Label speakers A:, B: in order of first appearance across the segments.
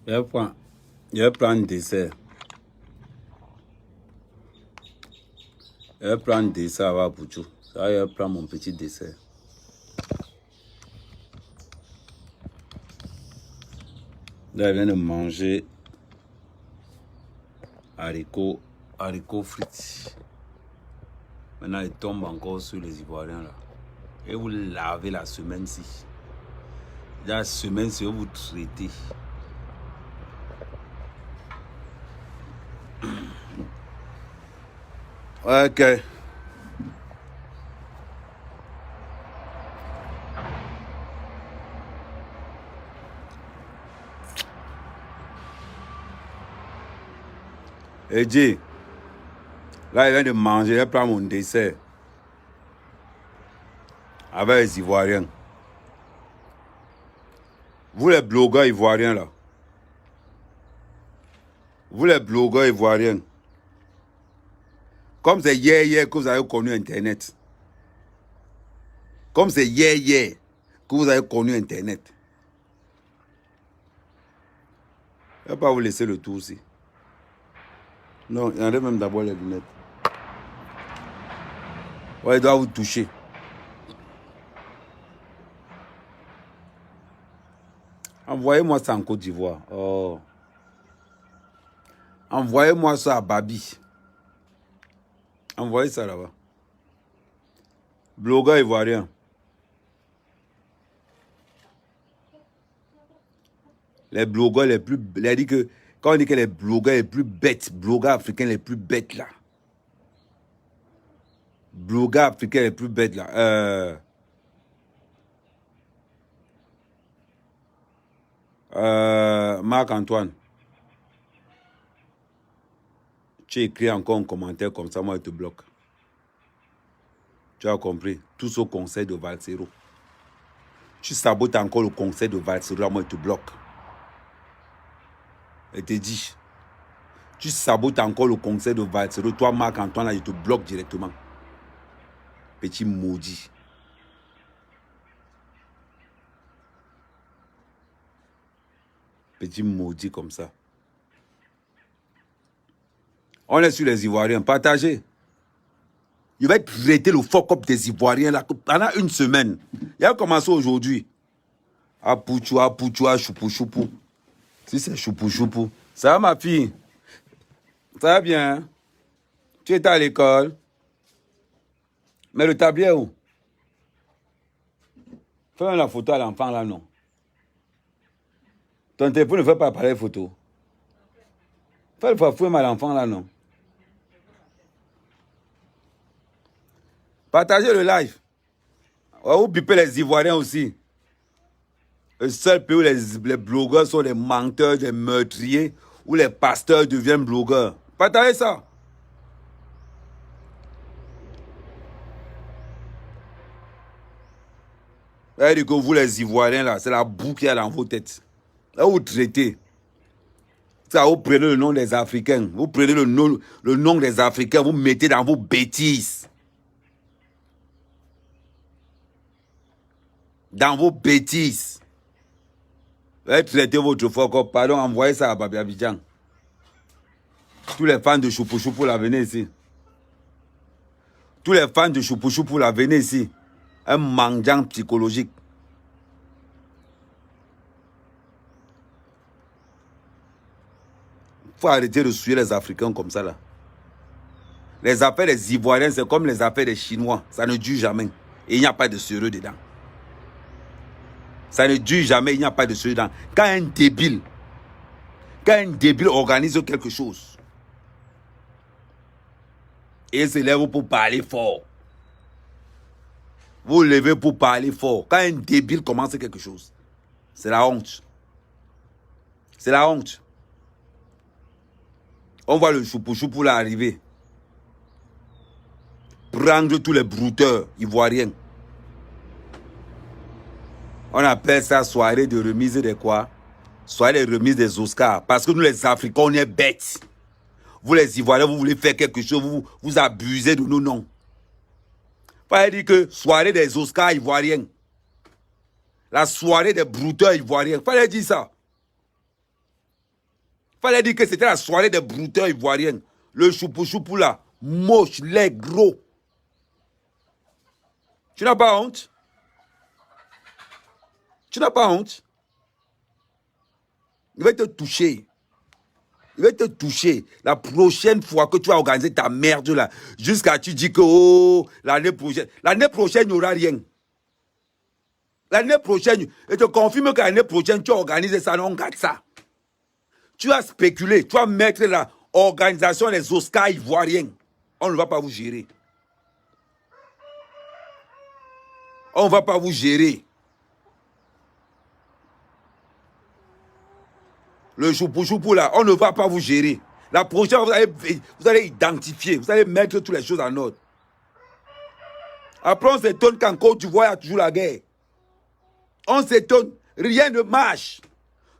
A: Je vais prendre un dessert. Je vais prendre un dessert à Pouchou. Ça, je vais prendre mon petit dessert. Là, je viens de manger haricots frites. Maintenant, ils tombent encore sur les Ivoiriens là. Et vous lavez la semaine-ci. La semaine-ci, vous traitez. Ok. Et Jay, là, il vient de manger, je vais prendre mon dessert. Avec les Ivoiriens. Vous les blogueurs ivoiriens là. Vous les blogueurs ivoiriens. Comme c'est hier que vous avez connu Internet. Comme c'est hier que vous avez connu Internet. Je ne vais pas vous laisser le tour aussi. Non, il y en a même d'abord les lunettes. Ouais, il doit vous toucher. Envoyez-moi ça en Côte d'Ivoire. Oh. Envoyez-moi ça à Babi. Envoyez ça là-bas. Blogueur ivoirien. Les blogueurs les plus... Quand on dit que les blogueurs les plus bêtes, blogueurs africains les plus bêtes là. Blogueurs africains les plus bêtes là. Marc-Antoine. Tu écris encore un commentaire comme ça, moi je te bloque. Tu as compris? Tout au conseil de Valsero. Tu sabotes encore le conseil de Valsero, moi je te bloque. Je te dis. Tu sabotes encore le conseil de Valsero. Toi, Marc-Antoine, là, je te bloque directement. Petit maudit. Petit maudit comme ça. On est sur les Ivoiriens. Partagez. Je vais traiter le fuck-up des Ivoiriens là pendant une semaine. Il a commencé aujourd'hui. À Pouchou, à choupou. Si c'est choupou. Ça va ma fille? Ça va bien? Hein? Tu étais à l'école? Mais le tablier où? Fais la photo à l'enfant là, non? Ton téléphone ne fait pas appareil photo. Fais le fouet à l'enfant là, non? Partagez le live. Vous bipez les Ivoiriens aussi. Le seul pays où les blogueurs sont des menteurs, des meurtriers, où les pasteurs deviennent blogueurs. Partagez ça. C'est-à-dire que vous les Ivoiriens là, c'est la boue qu'il y a dans vos têtes. Là vous traitez. Ça, vous prenez le nom des Africains. Vous prenez le nom des Africains, vous mettez dans vos bêtises. Dans vos bêtises. Vous traitez votre fuck-up. Pardon, envoyez ça à Babi Abidjan. Tous les fans de Choupou là, venez ici. Tous les fans de Choupou là, venez ici. Un mendiant psychologique. Il faut arrêter de suivre les Africains comme ça là. Les affaires des Ivoiriens, c'est comme les affaires des Chinois. Ça ne dure jamais. Et il n'y a pas de sérieux dedans. Ça ne dure jamais, il n'y a pas de sérieux dedans. Quand un débile organise quelque chose, et il se lève pour parler fort. Vous levez pour parler fort. Quand un débile commence quelque chose, c'est la honte. C'est la honte. On voit le choupou là arriver. Prendre tous les brouteurs ivoiriens. On appelle ça soirée de remise de quoi? Soirée de remise des Oscars. Parce que nous les Africains, on est bêtes. Vous les Ivoiriens, vous voulez faire quelque chose, vous abusez de nos noms. Fallait dire que soirée des Oscars ivoiriens. La soirée des brouteurs ivoiriens. Fallait dire ça. Fallait dire que c'était la soirée des brouteurs ivoiriens. Le choupou-choupou là, moche, laid, gros. Tu n'as pas honte? Tu n'as pas honte? Il va te toucher. Il va te toucher. La prochaine fois que tu vas organiser ta merde là, jusqu'à tu dis que oh, l'année prochaine, il n'y aura rien. L'année prochaine, je te confirme que l'année prochaine, tu organises ça, non, on garde ça. Tu as spéculé, tu vas mettre la organisation des Oscars ivoiriens. On ne va pas vous gérer. On ne va pas vous gérer. Le choupou-choupou là, on ne va pas vous gérer. La prochaine, vous allez identifier, vous allez mettre toutes les choses en ordre. Après, on s'étonne qu'en Côte d'Ivoire, il y a toujours la guerre. On s'étonne, rien ne marche.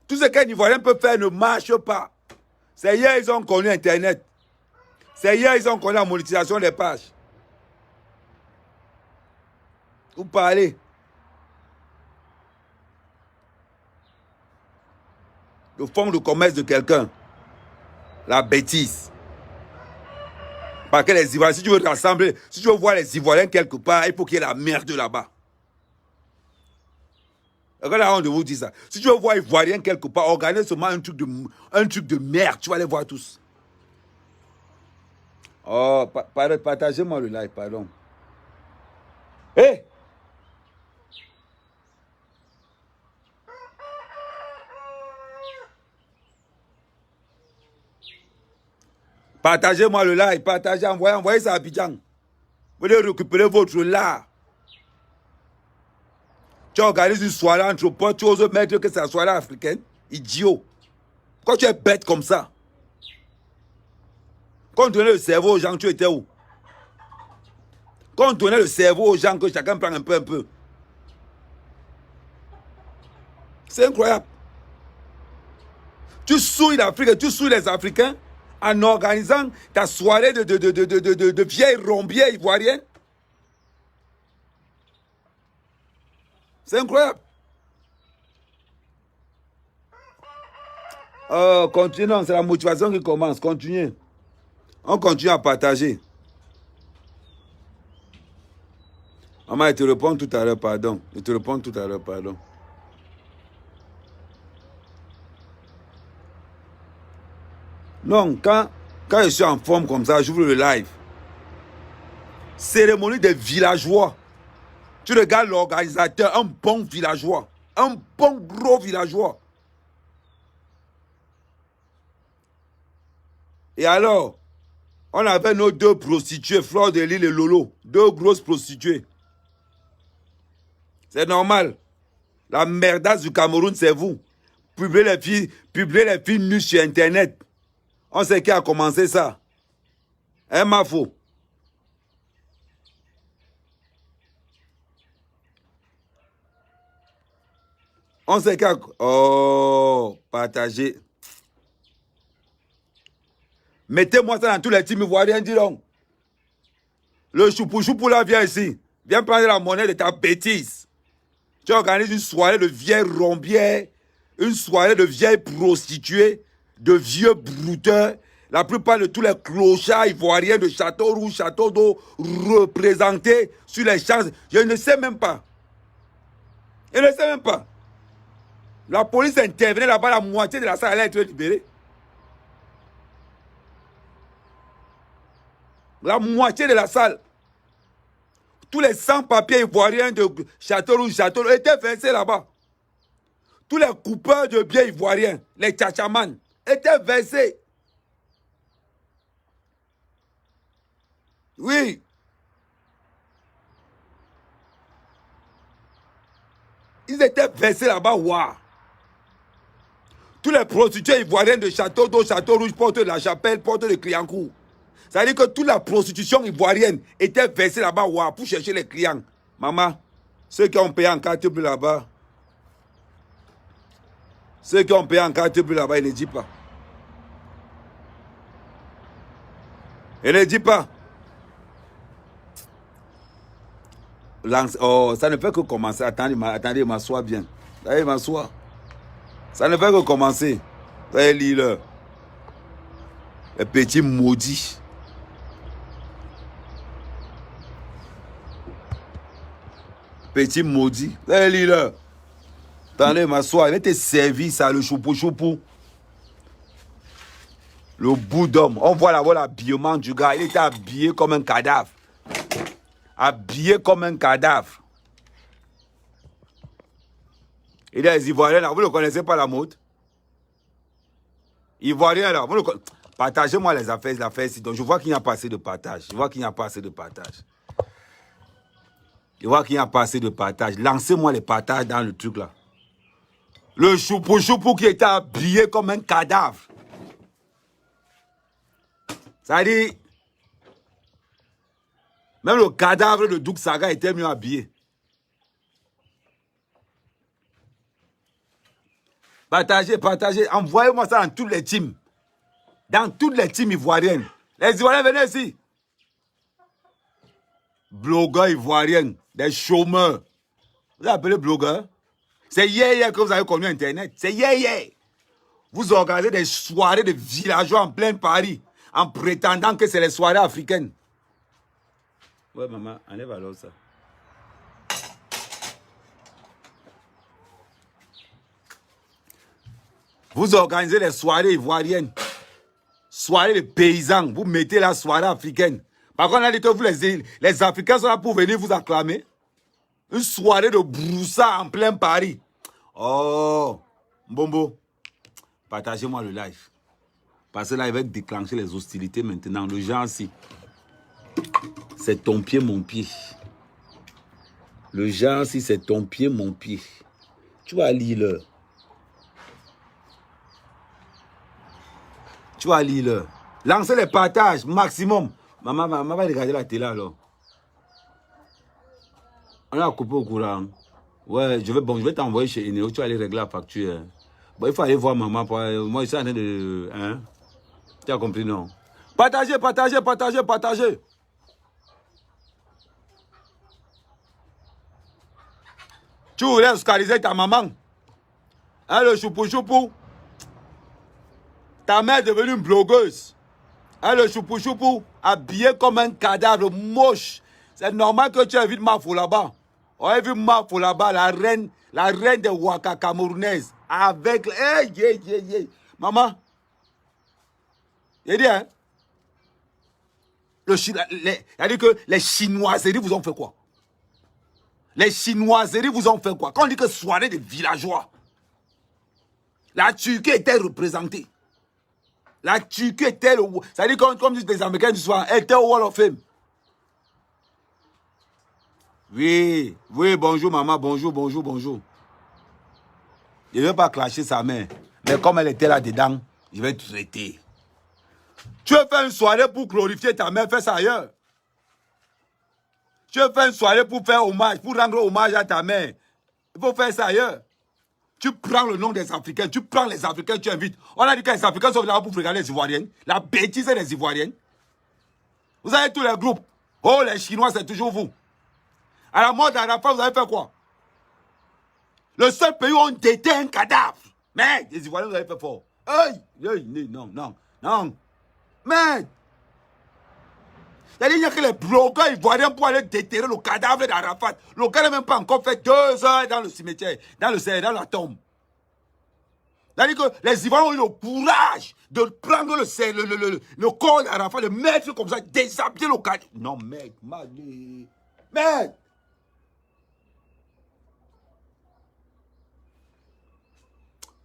A: Tout ce qu'un Ivoirien peut faire ne marche pas. C'est hier, ils ont connu Internet. C'est hier, ils ont connu la monétisation des pages. Vous parlez. Le fonds de commerce de quelqu'un. La bêtise. Parce que les Ivoiriens, si tu veux rassembler, si tu veux voir les Ivoiriens quelque part, il faut qu'il y ait la merde là-bas. Regardez, on de vous dire ça. Si tu veux voir les Ivoiriens quelque part, organise seulement un truc de merde. Tu vas les voir tous. Oh, partagez-moi le live, pardon. Hé! Hey! Partagez-moi le live, partagez, envoyez ça à Abidjan. Vous voulez récupérer votre lard. Tu organises une soirée entre potes, tu oses mettre que c'est la soirée africaine. Idiot. Quand tu es bête comme ça, quand on donnait le cerveau aux gens, tu étais où? Quand on donnait le cerveau aux gens, que chacun prend un peu. C'est incroyable. Tu souilles l'Afrique et tu souilles les Africains en organisant ta soirée de vieilles rombières ivoiriennes. C'est incroyable. Continuons, c'est la motivation qui commence. Continuez. On continue à partager. Maman, je te réponds tout à l'heure, pardon. Non, quand je suis en forme comme ça, j'ouvre le live. Cérémonie des villageois. Tu regardes l'organisateur, un bon villageois. Un bon gros villageois. Et alors, on avait nos deux prostituées, Fleur de Lille et Lolo. Deux grosses prostituées. C'est normal. La merdasse du Cameroun, c'est vous. Publier les filles nues sur Internet. On sait qui a commencé ça. Hein, ma faux. On sait qui a... Oh, partagez. Mettez-moi ça dans tous les teams ivoiriens, dis donc. Le choupou-choupou là, viens ici. Viens prendre la monnaie de ta bêtise. Tu organises une soirée de vieilles rombières, une soirée de vieilles prostituées, de vieux brouteurs. La plupart de tous les clochards ivoiriens de Château Rouge, Château d'Eau, représentés sur les champs. Je ne sais même pas. Je ne sais même pas. La police intervenait là-bas, la moitié de la salle allait être libérée. La moitié de la salle. Tous les sans-papiers ivoiriens de Château Rouge, Château d'Eau étaient versés là-bas. Tous les coupeurs de biens ivoiriens, les tchatchamans, étaient versés. Oui. Ils étaient versés là-bas, waouh. Tous les prostituées ivoiriennes de Château d'Eau, Château Rouge, Porte de la Chapelle, Porte de Clignancourt. Ça veut dire que toute la prostitution ivoirienne était versée là-bas, waouh, pour chercher les clients. Maman, ceux qui ont payé en carte bleue là-bas, ils ne disent pas. Ils ne disent pas. Oh, ça ne fait que commencer. Attendez, m'assois bien. Allez, m'assois. Ça ne fait que commencer. Allez, lis-le. Les petits maudits. Petit maudit. Allez, là. Attendez, m'asseoir. Il va te servir ça, le choupou. Le bout d'homme. On voit là-bas l'habillement du gars. Il était habillé comme un cadavre. Habillé comme un cadavre. Et les Ivoiriens là, vous ne connaissez pas la mode? Ivoiriens là, vous ne connaissez... Partagez-moi les affaires ici. Donc je vois qu'il n'y a pas assez de partage. Lancez-moi les partages dans le truc là. Le choupou qui était habillé comme un cadavre. Ça dit, même le cadavre de Douk Saga était mieux habillé. Partagez. Envoyez-moi ça dans toutes les teams. Dans toutes les teams ivoiriennes. Les Ivoiriens, venez ici. Blogueurs ivoiriens, des chômeurs. Vous appelez blogueurs? C'est hier que vous avez connu Internet. C'est hier. Vous organisez des soirées de villageois en plein Paris en prétendant que c'est les soirées africaines. Ouais, maman, enlève alors ça. Vous organisez les soirées ivoiriennes. Soirée de paysans. Vous mettez la soirée africaine. Par contre, on a dit que vous, les Africains sont là pour venir vous acclamer. Une soirée de broussard en plein Paris. Oh, Mbombo, partagez-moi le live. Parce que là, il va déclencher les hostilités maintenant. Le genre, si. C'est ton pied, mon pied. Le genre, si c'est ton pied, mon pied. Tu vas lire l'heure. Lancez les partages, maximum. Maman va regarder la télé alors. On a coupé au courant. Ouais, je vais t'envoyer chez Eneo. Tu vas aller régler la facture. Bon, il faut aller voir maman. Moi, je suis en train de... Hein? Tu as compris, non? Partagez. Tu voulais oscariser ta maman. Hein, le choupou. Ta mère est devenue une blogueuse. Hein, le choupou, habillé comme un cadavre moche. C'est normal que tu aies vu Mafo là-bas. On a vu Mafo là-bas, la reine des Waka camerounaises. Avec... Hey. Maman. Il dit, hein? Il a dit que les chinoiseries vous ont fait quoi? Quand on dit que soirée des villageois, la Turquie était représentée. Ça dit comme disent les Américains du soir, elle était au Wall of Fame. Oui, bonjour maman, bonjour. Je ne veux pas clasher sa mère. Mais comme elle était là-dedans, je vais te traiter. Tu veux faire une soirée pour glorifier ta mère, fais ça ailleurs. Tu veux faire une soirée pour faire hommage, pour rendre hommage à ta mère. Il faut faire ça ailleurs. Tu prends le nom des Africains, tu prends les Africains, tu invites. On a dit que les Africains sont là pour regarder les Ivoiriennes. La bêtise des Ivoiriennes. Vous avez tous les groupes. Oh, les Chinois, c'est toujours vous. À la mort d'Arafat, vous avez fait quoi? Le seul pays où on détient un cadavre. Mais les Ivoiriens, vous avez fait fort. Hey, non. Mais, c'est-à-dire qu'il y a que les blogueurs ivoiriens pour aller déterrer le cadavre d'Arafat. Le gars n'a même pas encore fait 2 heures dans le cimetière, dans la tombe. C'est-à-dire que les Ivoiriens ont eu le courage de prendre le corps d'Arafat, de mettre comme ça, déshabiller le cadavre. Non, mec.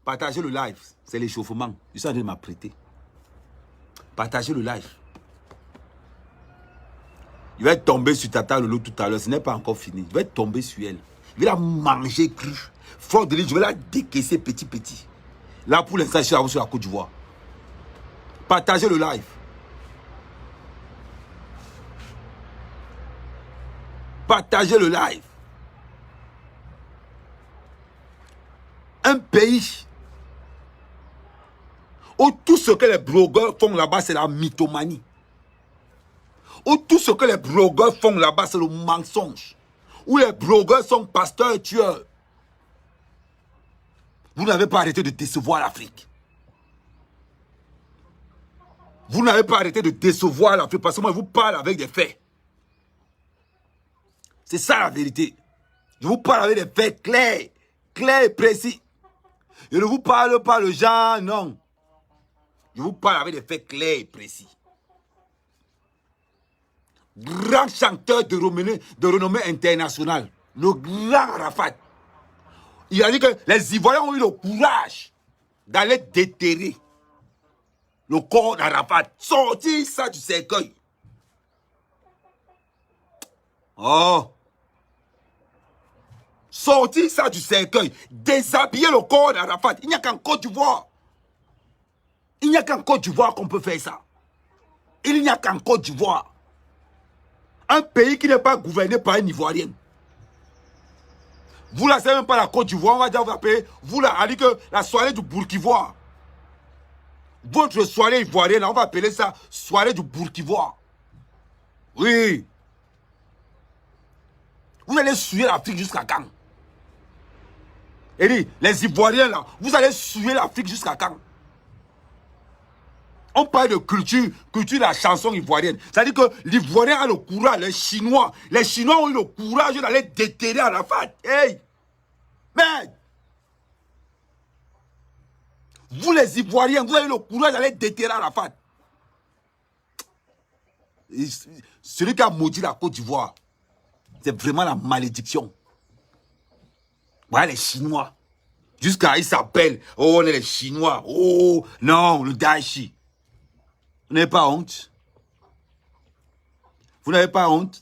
A: Partagez le live, c'est l'échauffement. Je suis en train de m'apprêter. Partagez le live. Il va tomber sur Tata Lolo tout à l'heure. Ce n'est pas encore fini. Il va tomber sur elle. Il va la manger crue. Fort de l'île, je vais la décaisser petit. Là, pour l'instant, je suis sur la Côte d'Ivoire. Partagez le live. Un pays où tout ce que les blogueurs font là-bas, c'est la mythomanie. Où tout ce que les blogueurs font là-bas, c'est le mensonge. Où les blogueurs sont pasteurs et tueurs. Vous n'avez pas arrêté de décevoir l'Afrique. Vous n'avez pas arrêté de décevoir l'Afrique parce que moi, je vous parle avec des faits. C'est ça la vérité. Je vous parle avec des faits clairs, clairs et précis. Je ne vous parle pas le genre, non. Je vous parle avec des faits clairs et précis. Grand chanteur de renommée internationale, le grand Arafat. Il a dit que les Ivoiriens ont eu le courage d'aller déterrer le corps d'Arafat. Sortir ça du cercueil. Oh. Sortir ça du cercueil. Déshabiller le corps d'Arafat. Il n'y a qu'en Côte d'Ivoire. Il n'y a qu'en Côte d'Ivoire qu'on peut faire ça. Il n'y a qu'en Côte d'Ivoire. Un pays qui n'est pas gouverné par un Ivoirien. Vous là, c'est même pas la Côte d'Ivoire, on va déjà vous appeler. Vous là, on dit que la soirée du Bourkivoire. Votre soirée ivoirienne, on va appeler ça soirée du Bourkivoire. Oui. Vous allez suer l'Afrique jusqu'à quand? Et dit, les Ivoiriens là, vous allez suer l'Afrique jusqu'à quand? On parle de culture de la chanson ivoirienne. C'est-à-dire que l'Ivoirien a le courage, les Chinois ont eu le courage d'aller déterrer Arafat. Hey! Merde! Vous les Ivoiriens, vous avez le courage d'aller déterrer Arafat. Celui qui a maudit la Côte d'Ivoire, c'est vraiment la malédiction. Voilà les Chinois. Jusqu'à ils s'appellent, oh on est les Chinois, oh non, le Daichi. Vous n'avez pas honte? Vous n'avez pas honte?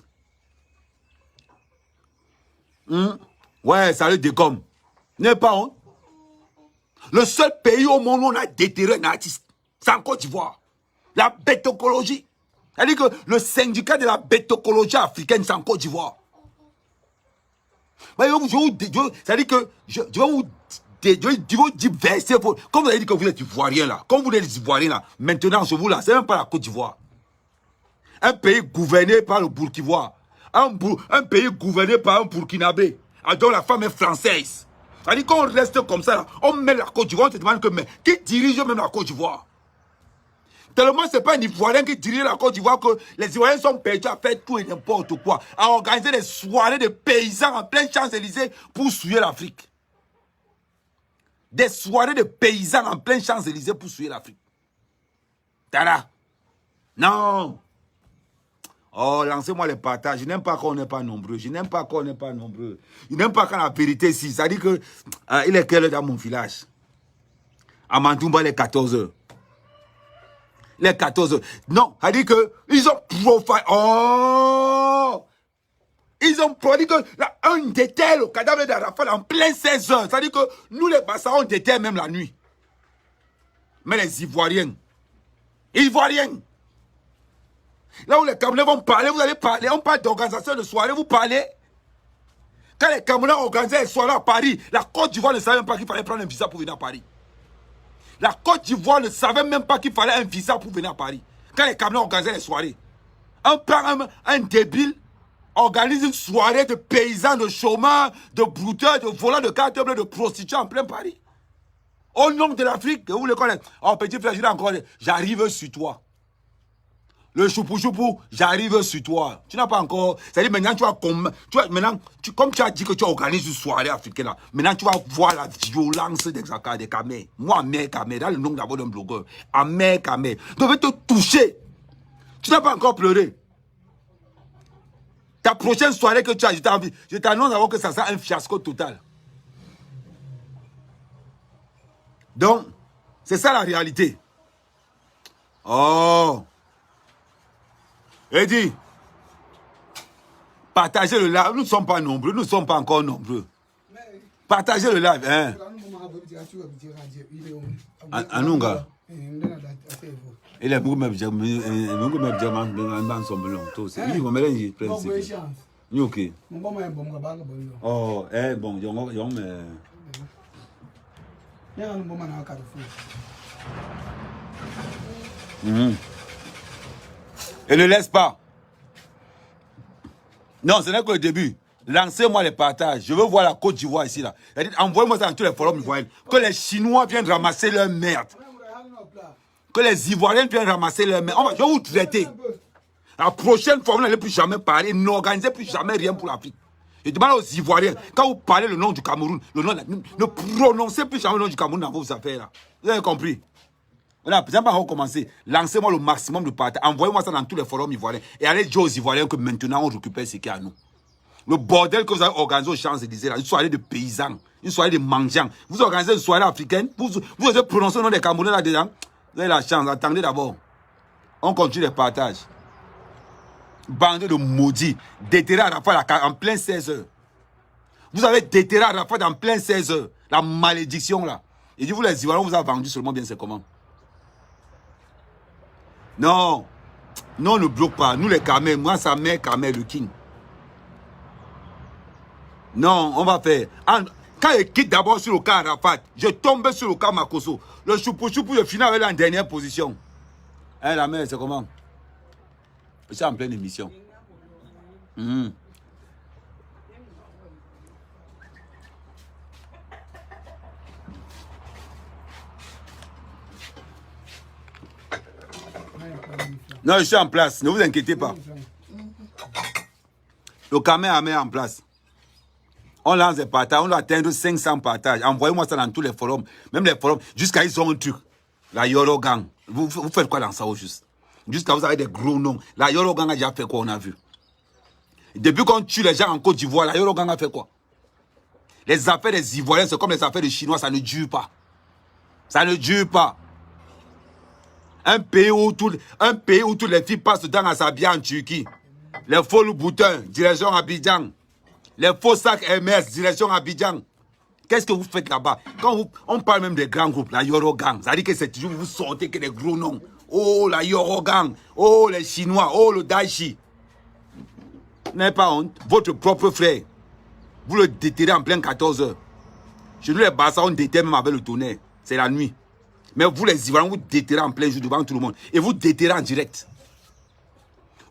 A: Ouais, ça le décomme. Vous n'avez pas honte? Le seul pays au monde où on a déterré un artiste, c'est en Côte d'Ivoire. La bétocologie. C'est-à-dire que le syndicat de la bétocologie africaine, c'est en Côte d'Ivoire. C'est-à-dire que je vais vous diverser. Comme vous avez dit que vous êtes Ivoirien là, comme vous êtes des Ivoiriens là, maintenant chez vous là, c'est même pas la Côte d'Ivoire. Un pays gouverné par le Bourkivois. Un pays gouverné par un Burkinabé. Donc la femme est française. C'est-à-dire qu'on reste comme ça là, on met la Côte d'Ivoire, on se demande que mais qui dirige même la Côte d'Ivoire? Tellement c'est pas un Ivoirien qui dirige la Côte d'Ivoire que les Ivoiriens sont payés à faire tout et n'importe quoi, à organiser des soirées de paysans en plein Champs-Élysées pour souiller l'Afrique. Des soirées de paysans en plein Champs-Élysées pour souiller l'Afrique. Tada. Non. Oh, lancez-moi les partages. Je n'aime pas qu'on n'est pas nombreux. Je n'aime pas qu'on n'est pas nombreux. Je n'aime pas quand la vérité ici. Ça dit que il est quelle heure dans mon village? À Mantoumba, les 14 heures. Les 14 heures. Non, ça dit que ils ont profilé. Oh! Ils ont produit que un déterre le cadavre d'Arafat en plein 16 heures. Ça dit que nous, les Bassas, on déterre même la nuit. Mais les Ivoiriens, là où les Camerounais vont parler, vous allez parler. On parle d'organisation de soirée, vous parlez. Quand les Camerounais organisaient les soirées à Paris, la Côte d'Ivoire ne savait même pas qu'il fallait prendre un visa pour venir à Paris. La Côte d'Ivoire ne savait même pas qu'il fallait un visa pour venir à Paris. Quand les Camerounais organisaient les soirées. Un débile organise une soirée de paysans, de chômeurs, de brouteurs, de volants de cartes bleues, de prostituées en plein Paris. Au nom de l'Afrique, vous le connaissez. Oh, petit frère, je dis encore, j'arrive sur toi. Le choupou, j'arrive sur toi. Tu n'as pas encore. C'est-à-dire, maintenant, comme tu as dit que tu organises une soirée africaine, là, maintenant, tu vas voir la violence des Akar, des Kamé. Moi, Ahmed Kamé, dans le nom d'abord d'un blogueur. Ahmed Kamé. Je vais te toucher. Tu n'as pas encore pleuré. Ta prochaine soirée que tu as, je t'annonce d'abord que ça sera un fiasco total. Donc, c'est ça la réalité. Oh. Eddie, partagez le live. Nous ne sommes pas nombreux. Nous ne sommes pas encore nombreux. Partagez le live. Hein? Anunga. Il est beaucoup même oh, eh bon, et ne laisse pas. Non, ce n'est que le début. Lancez-moi les partages. Je veux voir la Côte d'Ivoire ici. Là. Envoyez-moi ça dans tous les forums ivoiriens. Que les Chinois viennent ramasser leur merde. Que les Ivoiriens viennent ramasser leurs mains. Je vais vous traiter. La prochaine fois, vous n'allez plus jamais parler, n'organisez plus jamais rien pour l'Afrique. Je demande aux Ivoiriens, quand vous parlez le nom du Cameroun, ne prononcez plus jamais le nom du Cameroun dans vos affaires là. Vous avez compris? Voilà, peut-être pas recommencer. Lancez-moi le maximum de partage. Envoyez-moi ça dans tous les forums ivoiriens. Et allez dire aux Ivoiriens que maintenant on récupère ce qu'il y a à nous. Le bordel que vous avez organisé aux Champs-Élysées, une soirée de paysans, une soirée de mendiants. Vous organisez une soirée africaine, vous avez prononcé le nom des Camerounais là-dedans. Vous avez la chance, attendez d'abord. On continue les partages. Bande de maudits, déterré Arafat en plein 16h. Vous avez déterré Arafat en plein 16h. La malédiction là. Et dit vous les Ivoiriens, on vous a vendu seulement bien, c'est comment? Non. Non, on ne bloque pas. Nous les Kamel, moi sa mère Kamel, le king. Non, on va faire. Quand je quitte d'abord sur le cas Arafat, je tombe sur le cas Makosso. Le choupou-choupou, je finis avec la dernière position. Hein, la mère, c'est comment? Je suis en pleine émission. Non, je suis en place. Ne vous inquiétez pas. Le caméra est en place. On lance des partages. On doit atteindre 500 partages. Envoyez-moi ça dans tous les forums. Même les forums. Jusqu'à ils ont un truc. La Yoro Gang. Vous faites quoi dans ça au juste? Jusqu'à vous avez des gros noms. La Yoro Gang a déjà fait quoi, on a vu? Depuis qu'on tue les gens en Côte d'Ivoire, la Yoro Gang a fait quoi? Les affaires des Ivoiriens, c'est comme les affaires des Chinois, ça ne dure pas. Ça ne dure pas. Un pays où toutes les filles passent le temps à s'habiller en Turquie. Les faux boutons, direction Abidjan. Les faux sacs Hermès, direction Abidjan. Qu'est-ce que vous faites là-bas? Quand on parle même des grands groupes, la Yoro Gang, ça dit que c'est toujours vous sortez que des gros noms. Oh, la Yoro Gang. Oh, les Chinois. Oh, le Daichi. N'ayez pas honte. Votre propre frère, vous le déterrez en plein 14h. Chez nous, les Barça, on déterre même avec le tonnerre. C'est la nuit. Mais vous, les Ivoiriens, vous déterrez en plein jour devant tout le monde. Et vous déterrez en direct.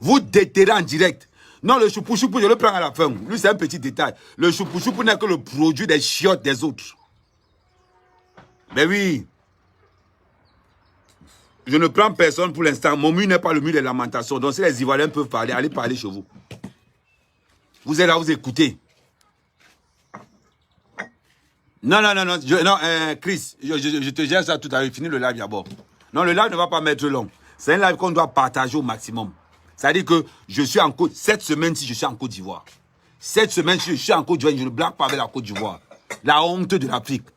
A: Vous déterrez en direct. Non, le choupou-choupou, je le prends à la fin. Lui, c'est un petit détail. Le choupou-choupou n'est que le produit des chiottes des autres. Mais oui. Je ne prends personne pour l'instant. Mon mur n'est pas le mur des lamentations. Donc, si les Ivoiriens peuvent parler, allez parler chez vous. Vous êtes là, vous écoutez. Non, Chris, je te gère ça tout à l'heure. Fini le live d'abord. Non, le live ne va pas mettre long. C'est un live qu'on doit partager au maximum. C'est-à-dire que je suis en Côte... Cette semaine-ci, je suis en Côte d'Ivoire. Cette semaine-ci, je suis en Côte d'Ivoire. Je ne blague pas avec la Côte d'Ivoire. La honte de l'Afrique.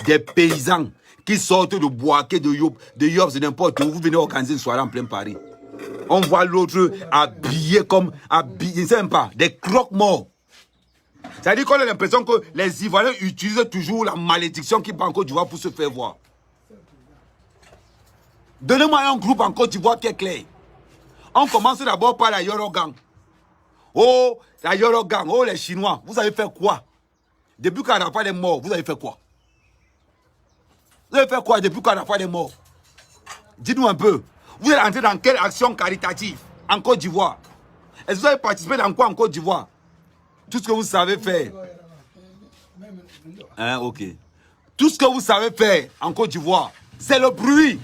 A: Des paysans qui sortent de Boaké, de Yop, de n'importe où. Vous venez organiser une soirée en plein Paris. On voit l'autre habillé comme... je ne sais même pas. Des croque-morts. C'est-à-dire qu'on a l'impression que les Ivoiriens utilisent toujours la malédiction qui prend en Côte d'Ivoire pour se faire voir. Donnez-moi un groupe en Côte d'Ivoire qui est clair. On commence d'abord par la Yoro Gang. Oh, la Yoro Gang, oh les Chinois, vous avez fait quoi? Depuis qu'Arafat est mort, vous avez fait quoi? Vous avez fait quoi depuis qu'Arafat est mort? Dites-nous un peu. Vous êtes entré dans quelle action caritative en Côte d'Ivoire? Est-ce que vous avez participé dans quoi en Côte d'Ivoire? Tout ce que vous savez faire. Hein, ok. Tout ce que vous savez faire en Côte d'Ivoire, c'est le bruit.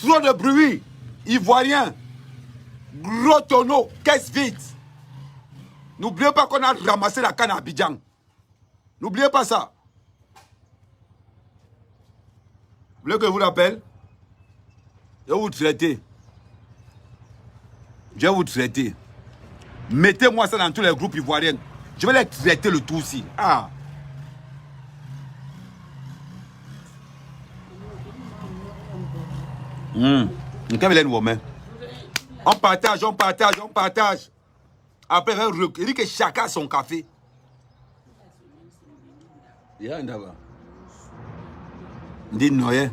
A: Trop de bruit. Ivoirien. Gros tonneau. Caisse vide. N'oubliez pas qu'on a ramassé la canne à Abidjan. N'oubliez pas ça. Vous voulez que je vous l'appelle? Je vais vous traiter. Je vais vous traiter. Mettez-moi ça dans tous les groupes ivoiriens. Je vais les traiter le tout aussi. Ah. On partage, on partage, on partage. Après, il dit que chacun a son café. Il y a un d'abord. Dit Noé.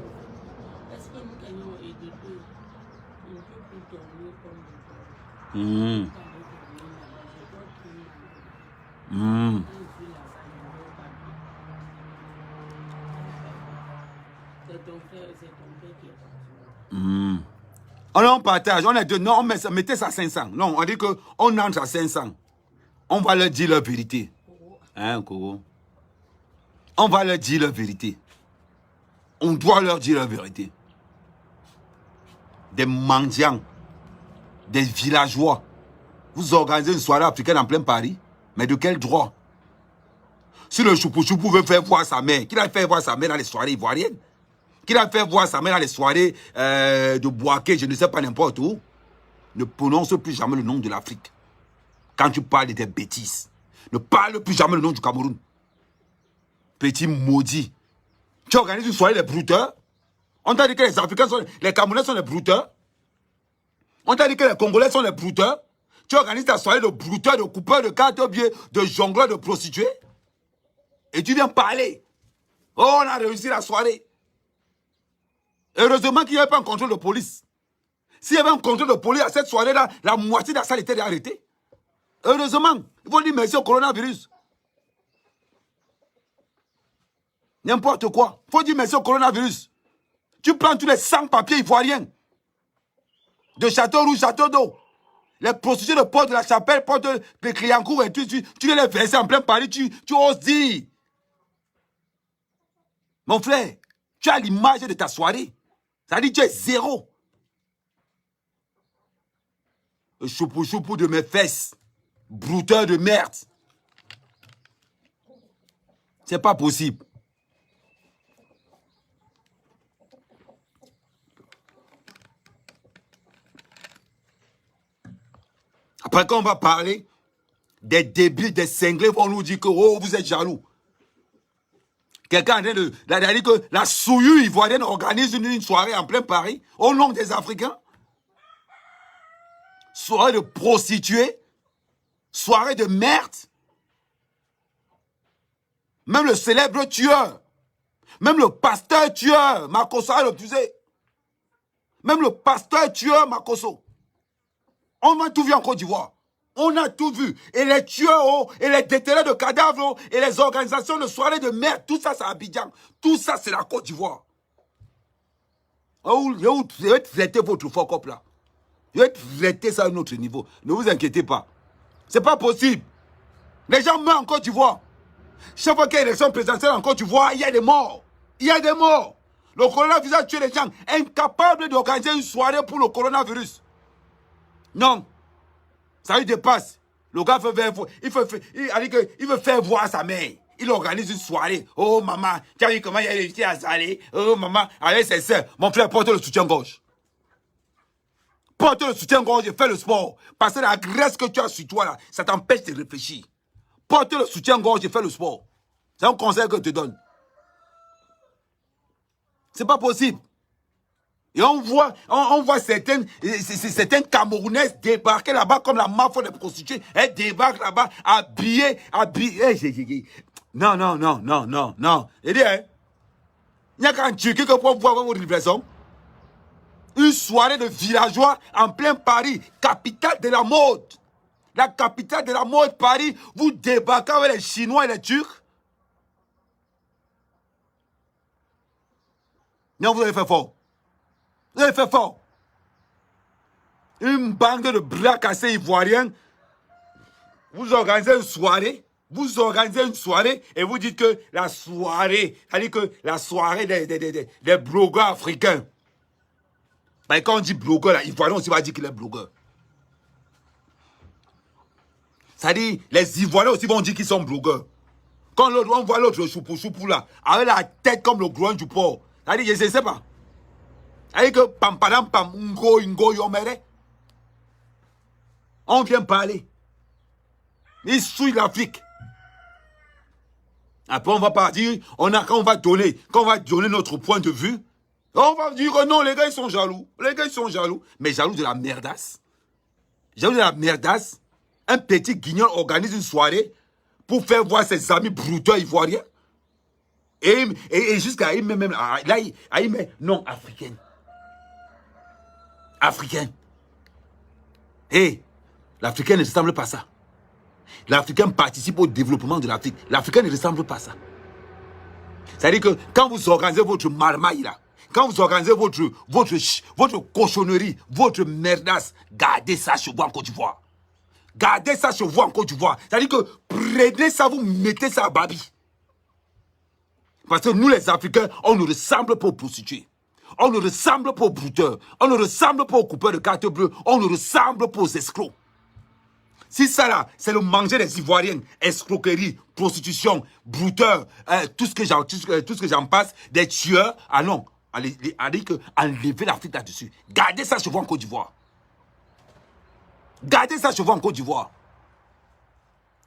A: On partage, on est deux. Non, mettez ça à 500. Non, on dit qu'on entre à 500. On va leur dire la vérité. Hein, Kogo? On va leur dire la vérité. On doit leur dire la vérité. des mendiants, des villageois. Vous organisez une soirée africaine en plein Paris, mais de quel droit? Si le choupou-choupou veut faire voir sa mère, qu'il a fait voir sa mère dans les soirées ivoiriennes, qu'il a fait voir sa mère dans les soirées de Boaké, je ne sais pas n'importe où, ne prononce plus jamais le nom de l'Afrique. Quand tu parles de tes bêtises, ne parle plus jamais le nom du Cameroun. Petit maudit. Tu organises une soirée des brouteurs. On t'a dit que les Africains sont... Les Camerounais sont les brouteurs. On t'a dit que les Congolais sont les brouteurs. Tu organises ta soirée de brouteurs, de coupeurs, de cartes de jongleurs, de prostituées. Et tu viens parler. Oh, on a réussi la soirée. Heureusement qu'il n'y avait pas un contrôle de police. S'il y avait un contrôle de police à cette soirée-là, la moitié de la salle était arrêtée. Heureusement. Il faut dire merci au coronavirus. N'importe quoi. Il faut dire merci au coronavirus. Tu prends tous les sans-papiers ivoiriens. De Château-Rouge, Château-d'Eau. Les prostituées de Porte de la Chapelle, Porte de Cliancourt, et tu viens les verser en plein Paris, tu oses dire. Mon frère, tu as l'image de ta soirée. Ça dit que tu es zéro. Le choupou-choupou de mes fesses. Brouteur de merde. C'est pas possible. Après, quand on va parler, des débiles, des cinglés vont nous dire que oh, vous êtes jaloux. Quelqu'un a dit que la souillure ivoirienne organise une soirée en plein Paris au nom des Africains. Soirée de prostituées. Soirée de merde. Même le célèbre tueur. Même le pasteur tueur, Makosso a refusé. Même le pasteur tueur, Makosso. On a tout vu en Côte d'Ivoire. On a tout vu. Et les tueurs, oh, et les déterrés de cadavres, oh, et les organisations de soirées de merde, tout ça, c'est Abidjan. Tout ça, c'est la Côte d'Ivoire. Oh, je vais traiter votre fuck-up là. Je vais traiter ça à un autre niveau. Ne vous inquiétez pas. C'est pas possible. Les gens meurent en Côte d'Ivoire. Chaque fois qu'il y a une élection présidentielle en Côte d'Ivoire, il y a des morts. Il y a des morts. Le coronavirus a tué les gens. Incapable d'organiser une soirée pour le coronavirus. Non. Ça lui dépasse. Le gars il veut faire voir sa mère. Il organise une soirée. Oh maman, tu as vu comment il a réussi à s'aller. Oh maman, avec ses soeurs. Mon frère, porte le soutien-gorge. Porte le soutien-gorge et fais le sport. Parce que la graisse que tu as sur toi, là, ça t'empêche de réfléchir. Porte le soutien-gorge et fais le sport. C'est un conseil que je te donne. C'est pas possible. Et on voit certaines Camerounaises débarquer là-bas comme la mafia des prostituées. Elles débarquent là-bas habillées. Non. Et dit, hein, il n'y a qu'en Turquie que pour voir votre livraison. Une soirée de villageois en plein Paris, capitale de la mode. La capitale de la mode, Paris, vous débarquez avec les Chinois et les Turcs. Non, vous avez fait fort. Vous avez fait fort. Une bande de bras cassés ivoiriens. Vous organisez une soirée. Et vous dites que la soirée, c'est-à-dire que la soirée des blogueurs africains. Mais quand on dit blogueur, là, Ivoirien aussi va dire qu'il est blogueur. C'est-à-dire, les Ivoiriens aussi vont dire qu'ils sont blogueurs. Quand on voit l'autre choupou là, avec la tête comme le groin du porc. C'est-à-dire, je ne sais pas. C'est-à-dire que pampadam pam, ngo yomere. On vient parler. Ils souillent l'Afrique. Après, on va partir, quand on va donner notre point de vue, on va dire que non, les gars, ils sont jaloux. Mais jaloux de la merdasse. Un petit guignol organise une soirée pour faire voir ses amis brouteurs ivoiriens. Et jusqu'à il met même, là, il met non africaine. Africaine. Et l'Africain ne ressemble pas à ça. L'Africain participe au développement de l'Afrique. L'Africain ne ressemble pas à ça. C'est-à-dire que quand vous organisez votre marmaille là, quand vous organisez votre cochonnerie, votre merdasse, gardez ça chez vous en Côte d'Ivoire. Gardez ça chez vous en Côte d'Ivoire. C'est-à-dire que prenez ça, vous mettez ça à Babi. Parce que nous les Africains, on nous ressemble pour prostituer. On ne ressemble pas aux brouteurs. On ne ressemble pas aux coupeurs de carte bleue. On ne ressemble pas aux escrocs. Si ça là, c'est le manger des Ivoiriens, escroquerie, prostitution, brouteurs, tout ce que j'en passe, des tueurs, ah non, allez que enlever l'Afrique là-dessus. Gardez ça chez vous en Côte d'Ivoire. Gardez ça chez vous en Côte d'Ivoire.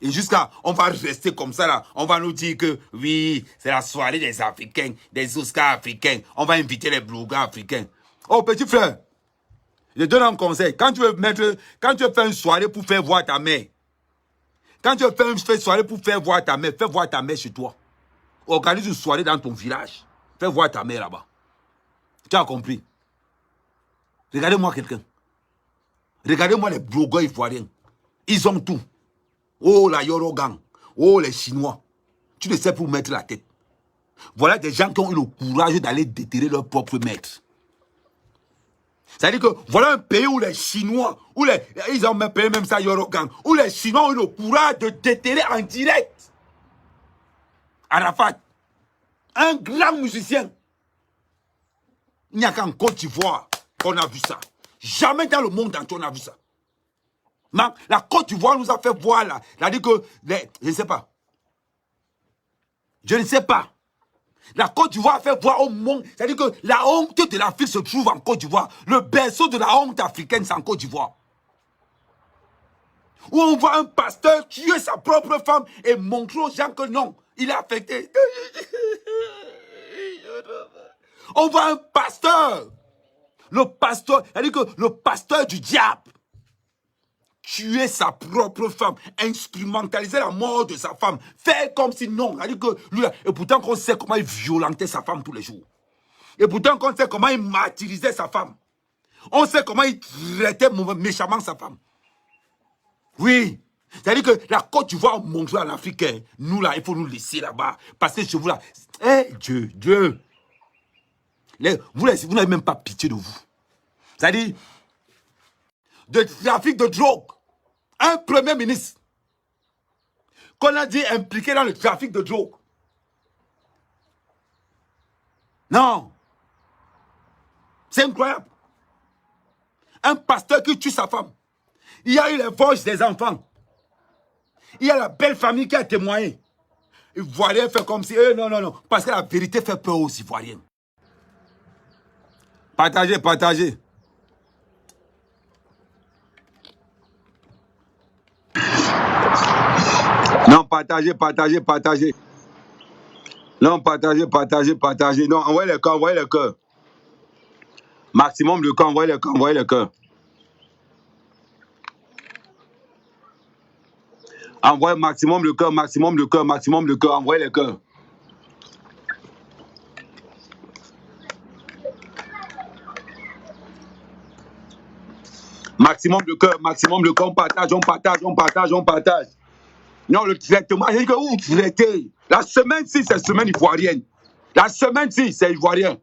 A: Et jusqu'à, on va rester comme ça là. On va nous dire que oui, c'est la soirée des Africains, des Oscars africains. On va inviter les blogueurs africains. Oh petit frère, je te donne un conseil. Quand tu veux faire une soirée pour faire voir ta mère, quand tu veux faire une soirée pour faire voir ta mère, fais voir ta mère chez toi. Organise une soirée dans ton village. Fais voir ta mère là-bas. Tu as compris? Regardez-moi quelqu'un. Regardez-moi les blogueurs ivoiriens. Ils ont tout. Oh la Yoro Gang. Oh les Chinois. Tu ne sais pour mettre la tête. Voilà des gens qui ont eu le courage d'aller déterrer leur propre maître. C'est-à-dire que voilà un pays où les Chinois, ils ont même payé même ça Yoro Gang, où les Chinois ont eu le courage de déterrer en direct Arafat, un grand musicien. Il n'y a qu'en Côte d'Ivoire qu'on a vu ça. Jamais dans le monde entier on a vu ça. Mais la Côte d'Ivoire nous a fait voir là. C'est-à-dire que, je ne sais pas. Je ne sais pas. La Côte d'Ivoire a fait voir au monde. C'est-à-dire que la honte de l'Afrique se trouve en Côte d'Ivoire. Le berceau de la honte africaine, c'est en Côte d'Ivoire. Où on voit un pasteur tuer sa propre femme et montrer aux gens que non, il est affecté. On voit un pasteur. Le pasteur, c'est-à-dire que le pasteur du diable tuer sa propre femme, instrumentaliser la mort de sa femme, faire comme si non, c'est-à-dire que lui, et pourtant qu'on sait comment il violentait sa femme tous les jours. Et pourtant qu'on sait comment il martyrisait sa femme. On sait comment il traitait méchamment sa femme. Oui. C'est-à-dire que la Côte d'Ivoire montre à l'Africain, nous là, il faut nous laisser là-bas. Parce que chez vous là, Dieu. Vous n'avez même pas pitié de vous. C'est-à-dire, de trafic de drogue. Un premier ministre qu'on a dit impliqué dans le trafic de drogue. Non. C'est incroyable. Un pasteur qui tue sa femme. Il y a eu les voix des enfants. Il y a la belle famille qui a témoigné. Les Ivoiriens font comme si, non. Parce que la vérité fait peur aux Ivoiriens. Partagez. Non, partagez. Non, partagez. Non, envoyez le cœur. Maximum de cœur, envoyez le cœur. Envoyez maximum de cœur, envoyez le cœur. Maximum de cœur, on partage. Non, le traitement, j'ai dit que vous traitez. La semaine-ci, c'est semaine ivoirienne. La semaine-ci, c'est ivoirien.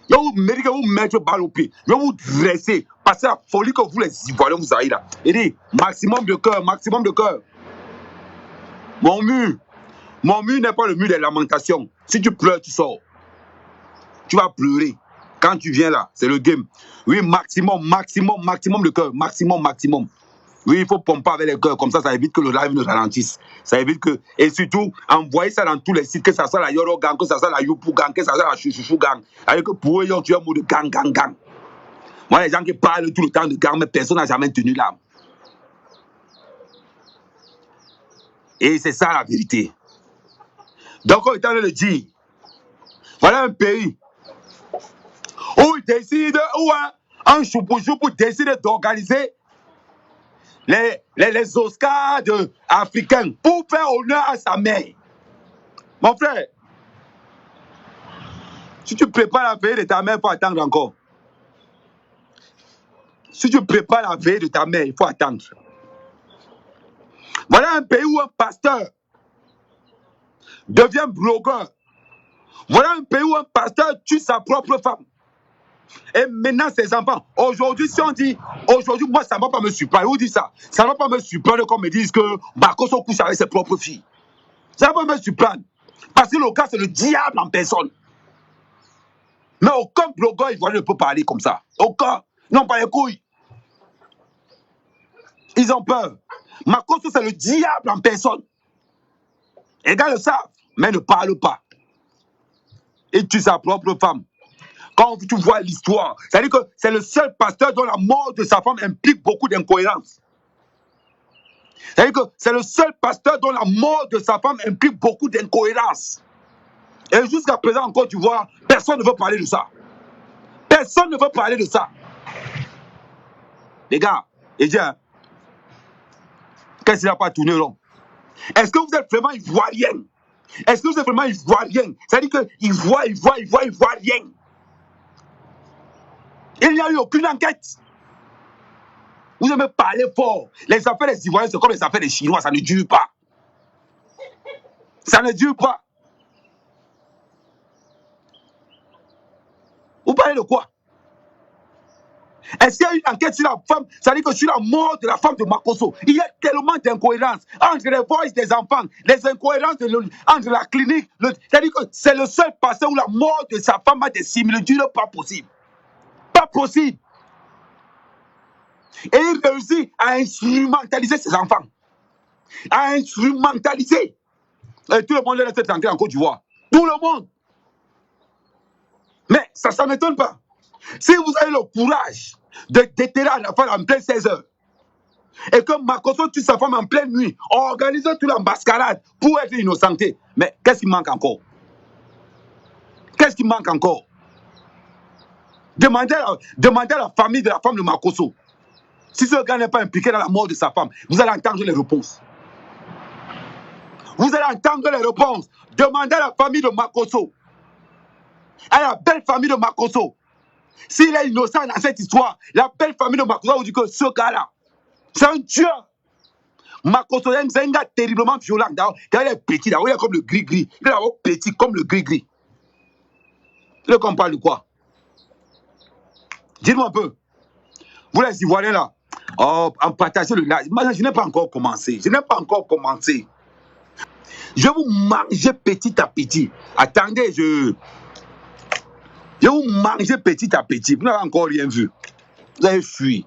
A: Je vous méritez que vous mettez balle au pied. Je vais vous dresser. Parce que la folie que vous, les Ivoiriens, vous avez là. Il dit, maximum de cœur. Mon mur n'est pas le mur des lamentations. Si tu pleures, tu sors. Tu vas pleurer. Quand tu viens là, c'est le game. Oui, maximum de cœur. Maximum. Oui, il faut pomper avec les cœurs, comme ça évite que le live ne ralentisse. Ça évite que... Et surtout, envoyez ça dans tous les sites, que ça soit la Yoro Gang, que ça soit la Youpou Gang, que ça soit la Chouchou Gang. Avec que pour eux, ils ont tué un mot de gang. Moi, les gens qui parlent tout le temps de gang, mais personne n'a jamais tenu l'âme. Et c'est ça la vérité. Donc, on est en train de dire, voilà un pays où il décide, où un choupou décide d'organiser les Oscars africains pour faire honneur à sa mère. Mon frère, si tu prépares la veille de ta mère, il faut attendre encore. Si tu prépares la veille de ta mère, il faut attendre. Voilà un pays où un pasteur devient blogueur. Voilà un pays où un pasteur tue sa propre femme. Et maintenant, ses enfants. Aujourd'hui, si on dit, aujourd'hui, moi, ça ne va pas me surprendre. Où dit ça? Ça ne va pas me surprendre qu'on me dise que Bakoso couche avec ses propres filles. Ça ne va pas me surprendre. Parce que le cas, c'est le diable en personne. Mais aucun blogueur ivoirien ne peut parler comme ça. Aucun. Non, pas les couilles. Ils ont peur. Makosso, c'est le diable en personne. Les gars le savent, mais ne parlent pas. Et tue sa propre femme. Quand tu vois l'histoire, c'est-à-dire que c'est le seul pasteur dont la mort de sa femme implique beaucoup d'incohérences. C'est-à-dire que c'est le seul pasteur dont la mort de sa femme implique beaucoup d'incohérences. Et jusqu'à présent encore, tu vois, personne ne veut parler de ça. Personne ne veut parler de ça. Les gars, et dis, hein, qu'est-ce qu'il n'a pas tourné rond? Est-ce que vous êtes vraiment ivoirien? Est-ce que vous êtes vraiment ivoirien? C'est-à-dire que ivoirien. Il n'y a eu aucune enquête. Vous aimez parler fort. Les affaires des Ivoiriens, c'est comme les affaires des Chinois, ça ne dure pas. Ça ne dure pas. Vous parlez de quoi? Est-ce qu'il y a une enquête sur la femme? Ça veut dire que sur la mort de la femme de Makosso, il y a tellement d'incohérences entre les voix des enfants, les incohérences entre la clinique. C'est-à-dire que c'est le seul passé où la mort de sa femme a des similitudes pas possibles. Pas possible. Et il réussit à instrumentaliser ses enfants. À instrumentaliser. Et tout le monde laisse entrer en Côte d'Ivoire. Tout le monde. Mais ça ne m'étonne pas. Si vous avez le courage de déterrer un enfant en plein 16 heures, et que Makosso tue sa femme en pleine nuit, organise toute la mascarade pour être innocenté, mais qu'est-ce qui manque encore? Qu'est-ce qui manque encore? Demandez à la famille de la femme de Makosso. Si ce gars n'est pas impliqué dans la mort de sa femme, vous allez entendre les réponses. Vous allez entendre les réponses. Demandez à la famille de Makosso, à la belle famille de Makosso. S'il est innocent dans cette histoire, la belle famille de Makosso vous dit que ce gars-là, c'est un tueur. Makosso, c'est un gars terriblement violent. Quand il est petit, il est comme le gris-gris. Il est petit comme le gris-gris. Le qu'on parle de quoi? Dites-moi un peu. Vous les Ivoiriens là, oh, en partageant le live. Moi, je n'ai pas encore commencé. Je n'ai pas encore commencé. Je vais vous manger petit à petit. Attendez, je vais vous manger petit à petit. Vous n'avez encore rien vu. Vous avez fui.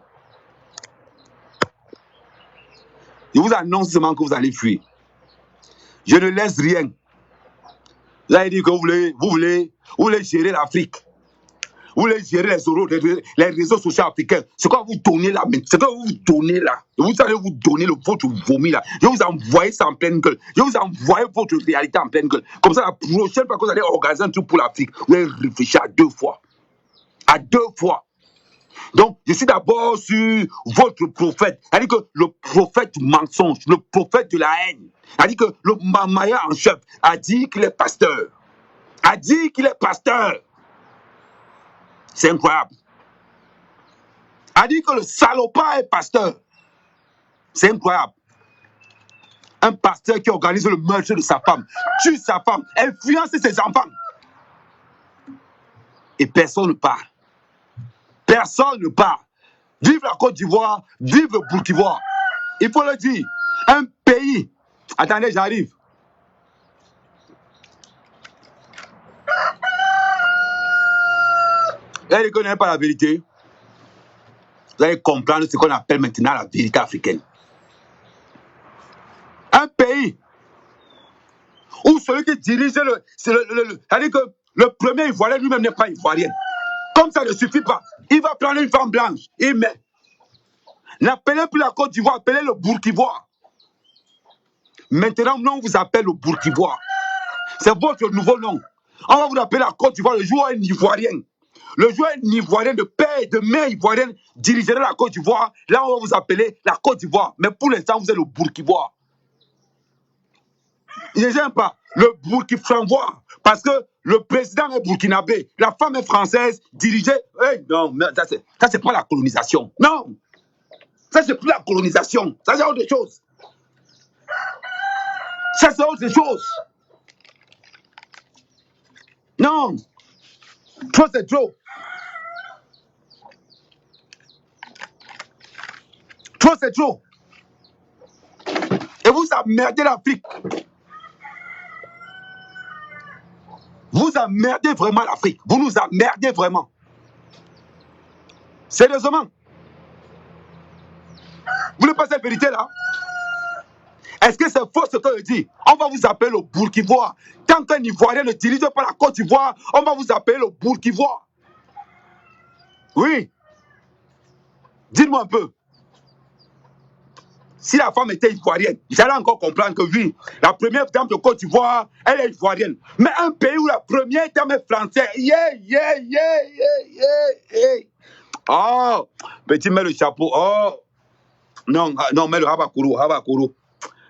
A: Je vous annonce seulement que vous allez fuir. Je ne laisse rien. Vous avez dit que vous voulez gérer l'Afrique. Vous voulez gérer les réseaux sociaux africains. C'est quoi vous donnez là? C'est quoi vous donnez là? Vous allez vous donner votre vomi là. Je vais vous envoyer ça en pleine gueule. Je vais vous envoyer votre réalité en pleine gueule. Comme ça, la prochaine fois que vous allez organiser un truc pour l'Afrique, vous allez réfléchir à 2 fois. À 2 fois. Donc, je suis d'abord sur votre prophète. C'est-à-dire que le prophète du mensonge, le prophète de la haine. C'est-à-dire que le mamaya en chef a dit qu'il est pasteur. A dit qu'il est pasteur. C'est incroyable. A dit que le salopard est pasteur. C'est incroyable. Un pasteur qui organise le meurtre de sa femme, tue sa femme, influence ses enfants. Et personne ne parle. Personne ne parle. Vive la Côte d'Ivoire, vive le Burkina. Il faut le dire. Un pays. Attendez, j'arrive. Là, il ne connaît pas la vérité. Vous allez comprendre ce qu'on appelle maintenant la vérité africaine. Un pays où celui qui dirige c'est-à-dire que le premier Ivoirien lui-même n'est pas Ivoirien. Comme ça ne suffit pas. Il va prendre une femme blanche. Il met. N'appelez plus la Côte d'Ivoire, appelez le Burkina. Maintenant, on vous appelle le Burkina. C'est votre nouveau nom. On va vous appeler la Côte d'Ivoire, le joueur ivoirien. Le joueur ivoirien de père et de mère ivoirienne dirigerait la Côte d'Ivoire. Là, on va vous appeler la Côte d'Ivoire. Mais pour l'instant, vous êtes le Burkina. Je n'aime pas le Burkina parce que le président est burkinabé, la femme est française, dirigée. Hey, non, mais ça c'est pas la colonisation. Non, ça c'est plus la colonisation. Ça c'est autre chose. Ça c'est autre chose. Non, trop c'est trop. Trop c'est trop. Et vous emmerdez l'Afrique. Vous emmerdez vraiment l'Afrique. Vous nous emmerdez vraiment. Sérieusement. Vous voulez pas cette vérité là? Est-ce que c'est faux ce que je dis? On va vous appeler le Bourquivoire. Tant qu'un Ivoirien ne dirige pas la Côte d'Ivoire, on va vous appeler le Bourquivoire. Oui. Dites-moi un peu. Si la femme était ivoirienne, j'allais encore comprendre que oui, la première dame de Côte d'Ivoire, elle est ivoirienne. Mais un pays où la première dame est française, Oh, petit, mets le chapeau. Oh, non, non, mets le Habakourou.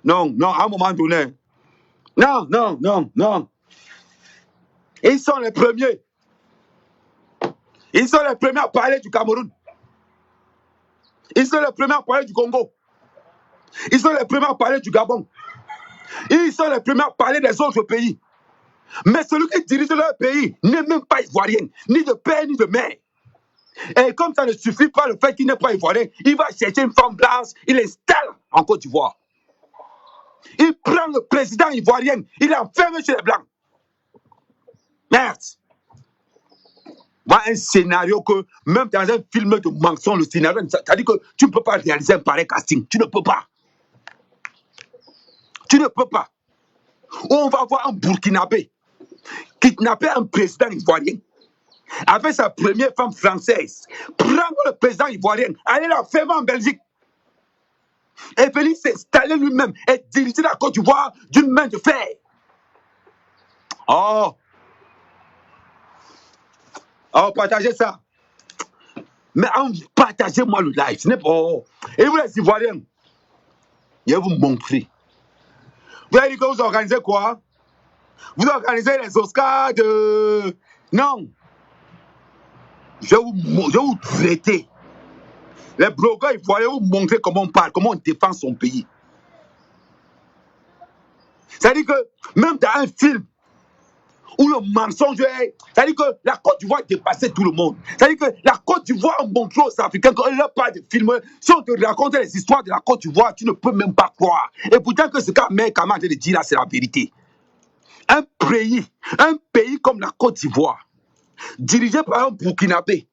A: Non, non, à un moment donné. Non. Ils sont les premiers. Ils sont les premiers à parler du Cameroun. Ils sont les premiers à parler du Congo. Ils sont les premiers à parler du Gabon. Ils sont les premiers à parler des autres pays. Mais celui qui dirige leur pays n'est même pas ivoirien, ni de père ni de mère. Et comme ça ne suffit pas le fait qu'il n'est pas ivoirien, il va chercher une femme blanche, il l'installe en Côte d'Ivoire. Il prend le président ivoirien, il l'enferme chez les Blancs. Merde. Voilà un scénario que, même dans un film de mensonge, le scénario, c'est-à-dire que tu ne peux pas réaliser un pareil casting. Tu ne peux pas. Tu ne peux pas. On va voir un Burkinabé kidnapper un président ivoirien avec sa première femme française, prendre le président ivoirien, aller la faire en Belgique et venir s'installer lui-même et diriger la Côte d'Ivoire d'une main de fer. Oh, partagez ça. Mais partagez-moi le live. Ce n'est pas. Et vous les Ivoiriens, je vais vous montrer. Vous avez dit que vous organisez quoi? Vous organisez les Oscars de... Non. Je vais vous traiter. Les blogueurs ivoiriens vous montrer comment on parle, comment on défend son pays. C'est-à-dire que même dans un film où le mensonge est... C'est-à-dire que la Côte d'Ivoire dépassait tout le monde. C'est-à-dire que la Côte d'Ivoire montre aux Africains qu'on leur parle de films. Si on te raconte les histoires de la Côte d'Ivoire, tu ne peux même pas croire. Et pourtant que ce qu'Ahmed Kamara de dire là, c'est la vérité. Un pays comme la Côte d'Ivoire, dirigé par un Burkinabé,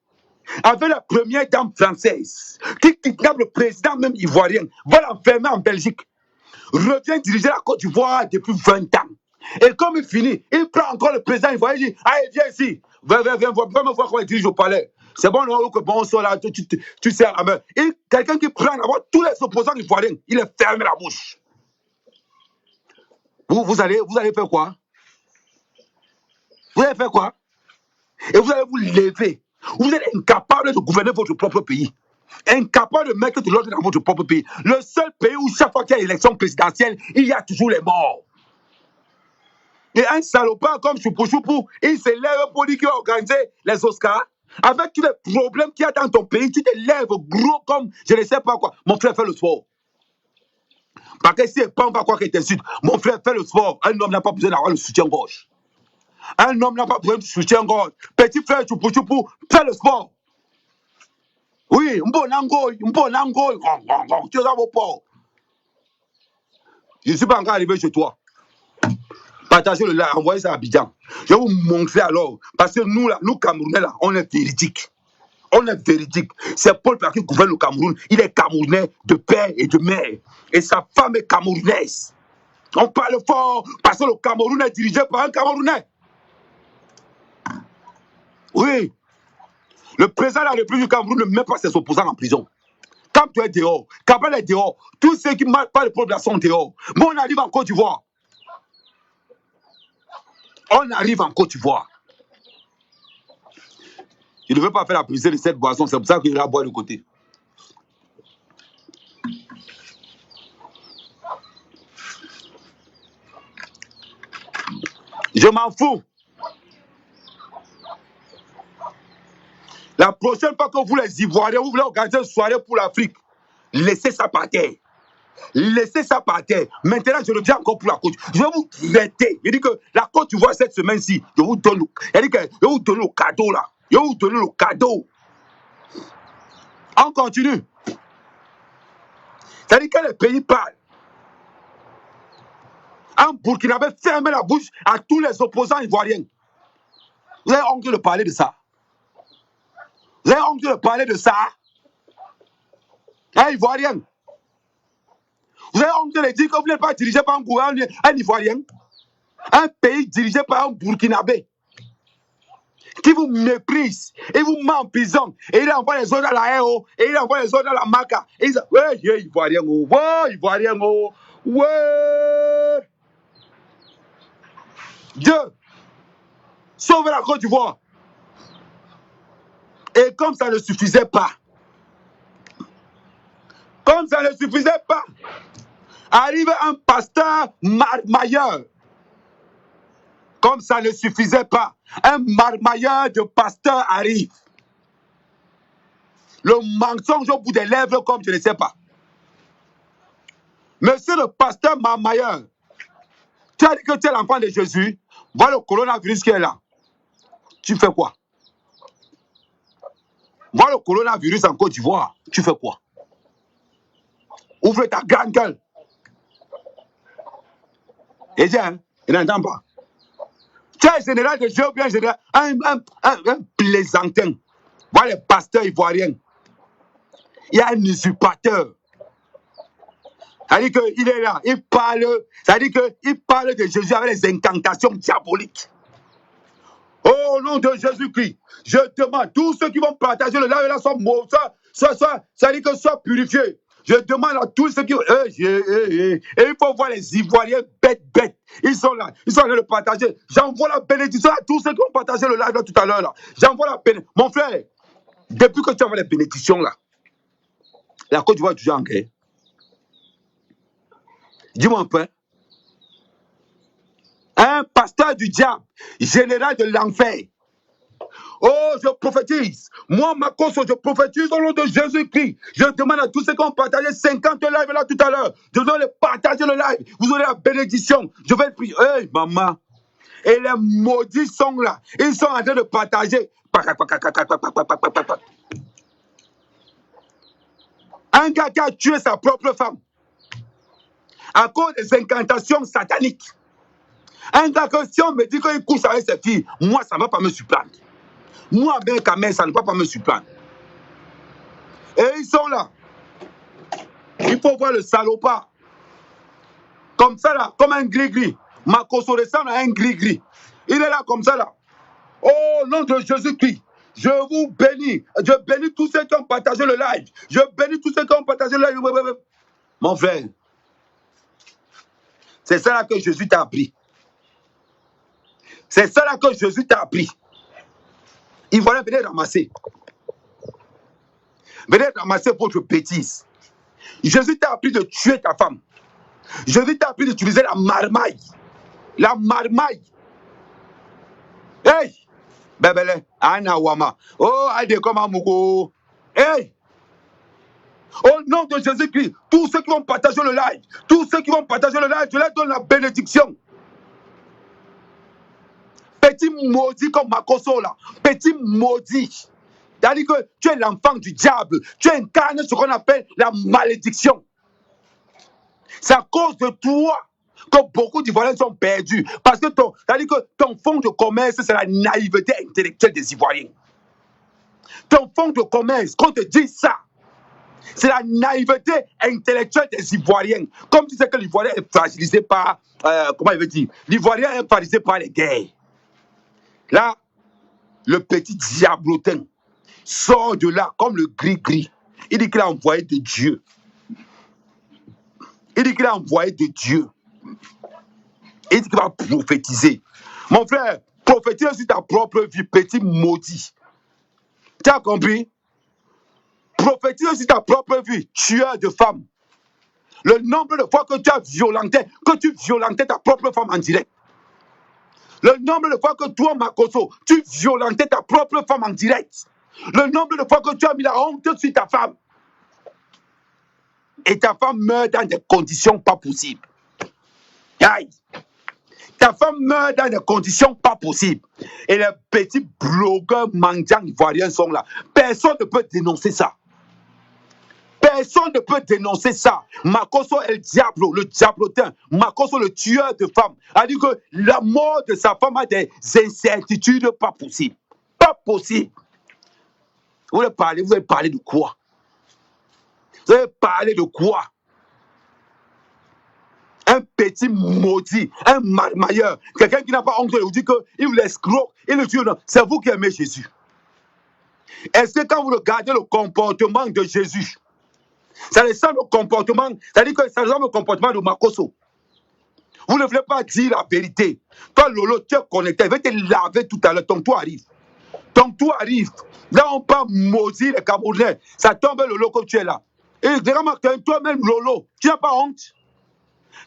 A: avec la première dame française, qui kidnappe le président même ivoirien, va l'enfermer en Belgique, revient diriger la Côte d'Ivoire depuis 20 ans. Et comme il finit, il prend encore le président ivoirien, il dit, allez, viens ici, viens me voir comment il dirige au palais. C'est bon, non, que bon, on sort là, tu sais, quelqu'un qui prend d'abord tous les opposants ivoiriens, il est fermé la bouche. Vous allez faire quoi? Vous allez faire quoi? Et vous allez vous lever. Vous êtes incapable de gouverner votre propre pays. Incapable de mettre de l'ordre dans votre propre pays. Le seul pays où chaque fois qu'il y a élection présidentielle, il y a toujours les morts. Et un salopard comme Choupou Choupou, il se lève pour dire qu'il a organisé les Oscars. Avec tous les problèmes qu'il y a dans ton pays, tu te lèves gros comme je ne sais pas quoi. Mon frère fait le sport. Parce que si il pas, on va croire qu'il t'insulte. Mon frère fait le sport. Un homme n'a pas besoin d'avoir le soutien-gorge. Un homme n'a pas besoin de soutien-gorge. Petit frère Choupou Choupou, fais le sport. Oui, Mbonango. Tu es dans vos ports. Je ne suis pas encore arrivé chez toi. Partagez le live, envoyez ça à Abidjan. Je vais vous montrer alors. Parce que nous, là, nous Camerounais, là, on est véridiques. On est véridique. C'est Paul Biya qui gouverne le Cameroun. Il est Camerounais de père et de mère. Et sa femme est camerounaise. On parle fort parce que le Cameroun est dirigé par un Camerounais. Oui. Le président de la République du Cameroun ne met pas ses opposants en prison. Quand tu es dehors, Kabila est dehors, tous ceux qui ne marquent pas le problème sont dehors. Mais on arrive en Côte d'Ivoire. On arrive en Côte d'Ivoire. Il ne veut pas faire la publicité de cette boisson, c'est pour ça qu'il ira boire de côté. Je m'en fous. La prochaine fois que vous les Ivoiriens, vous voulez organiser une soirée pour l'Afrique, laissez ça par terre. Laissez ça par terre. Maintenant, je reviens encore pour la Côte. Je vais vous traiter. Je dis que la Côte d'Ivoire cette semaine-ci, je vous donne le cadeau là. Je vais vous donner le cadeau. On continue. C'est-à-dire que les pays parlent. Un Burkinabé ferme la bouche à tous les opposants ivoiriens. Vous avez honte de parler de ça? Vous avez honte de parler de ça? Un Ivoirien. Vous avez honte de dire que vous n'êtes pas dirigé par un Ivoirien? Un pays dirigé par un Burkinabé qui vous méprise et vous met en prison. Et il envoie les autres à la RO et il envoie les autres à la MACA. Et il dit, ouais, Ivoirien, ouais, Ivoirien, ouais. Dieu, sauve la Côte d'Ivoire. Et comme ça ne suffisait pas, arrive un pasteur marmailleur. Comme ça ne suffisait pas, un marmailleur de pasteur arrive. Le mensonge au bout des lèvres comme je ne sais pas. Monsieur le pasteur marmailleur, tu as dit que tu es l'enfant de Jésus. Voilà le coronavirus qui est là. Tu fais quoi? Voilà le coronavirus en Côte d'Ivoire. Tu fais quoi? Ouvre ta grande gueule. Et dis, hein, il n'entend pas. Tu es général de Dieu ou bien général, un plaisantin. Voilà les pasteurs ivoiriens. Il y a un usurpateur. C'est-à-dire qu'il est là, il parle, qu'il parle de Jésus avec les incantations diaboliques. Au nom de Jésus-Christ, je demande, tous ceux qui vont partager le live là c'est-à-dire que soient purifiés. Je demande à tous ceux qui... Et il faut voir les Ivoiriens bêtes. Ils sont là, ils sont en train de partager. J'envoie la bénédiction à tous ceux qui vont partager le live là tout à l'heure. Là. J'envoie la bénédiction. Mon frère, depuis que tu envoies les bénédictions là, la Côte d'Ivoire est toujours en guerre. Dis-moi un peu. Un pasteur du diable, général de l'enfer. Oh, je prophétise. Moi, Makoso, je prophétise au nom de Jésus-Christ. Je demande à tous ceux qui ont partagé 50 lives là tout à l'heure. Je dois les partager le live. Vous aurez la bénédiction. Je vais prier. Hey, maman. Et les maudits sont là. Ils sont en train de partager. Un gars qui a tué sa propre femme à cause des incantations sataniques. Un gars que si on me dit qu'il couche avec ses filles, moi, ça ne va pas me surprendre. Moi, bien quand même, ça ne va pas me surprendre. Et ils sont là. Il faut voir le salopard. Comme ça, là, comme un gris-gris. Makoso ressemble à un gris-gris. Il est là, comme ça, là. Oh, nom de Jésus-Christ. Je vous bénis. Je bénis tous ceux qui ont partagé le live. Je bénis tous ceux qui ont partagé le live. Mon frère, c'est ça là que Jésus t'a appris. C'est ça là que Jésus t'a appris. Il va venir ramasser. Venez ramasser votre bêtise. Jésus t'a appris de tuer ta femme. Jésus t'a appris d'utiliser la marmaille. La marmaille. Hey! Bébélé, Anawama. Oh, Aïe, comment Mouko. Hey! Au nom de Jésus-Christ, tous ceux qui vont partager le live, je leur donne la bénédiction. Petit maudit comme Makoso là, petit maudit. C'est-à-dire que tu es l'enfant du diable, tu incarnes ce qu'on appelle la malédiction. C'est à cause de toi que beaucoup d'Ivoiriens sont perdus. Parce que c'est-à-dire que ton fonds de commerce, c'est la naïveté intellectuelle des Ivoiriens. Ton fonds de commerce, qu'on te dise ça, c'est la naïveté intellectuelle des Ivoiriens. Comme tu sais que l'Ivoirien est fragilisé par, comment il veut dire, l'Ivoirien est fragilisé par les guerres. Là, le petit diablotin sort de là comme le gris-gris. Il dit qu'il a envoyé de Dieu. Il dit qu'il a envoyé de Dieu. Il dit qu'il va prophétiser. Mon frère, prophétise sur ta propre vie, petit maudit. Tu as compris? Prophétise sur ta propre vie, tueur de femmes. Le nombre de fois que tu as violenté ta propre femme en direct. Le nombre de fois que toi, Makoso, tu violentais ta propre femme en direct. Le nombre de fois que tu as mis la honte sur ta femme. Et ta femme meurt dans des conditions pas possibles. Aïe. Ta femme meurt dans des conditions pas possibles. Et les petits blogueurs mendiants ivoiriens sont là. Personne ne peut dénoncer ça. Personne ne peut dénoncer ça. Makoso est le diablotin. Makoso, le tueur de femmes, a dit que la mort de sa femme a des incertitudes pas possibles. Pas possible. Vous allez parler de quoi? Vous allez parler de quoi? Un petit maudit, un marmailleur, quelqu'un qui n'a pas honte de vous dire qu'il vous l'escroque, il le tue. C'est vous qui aimez Jésus. Est-ce que quand vous regardez le comportement de Jésus, ça ressemble au comportement, c'est-à-dire que ça ressemble au comportement de Makoso? Vous ne voulez pas dire la vérité. Toi, Lolo, tu es connecté, il va te laver tout à l'heure, ton tour arrive. Ton tour arrive. Là, on peut maudire les Camerounais. Ça tombe, Lolo, comme tu es là. Et toi-même, Lolo, tu n'as pas honte?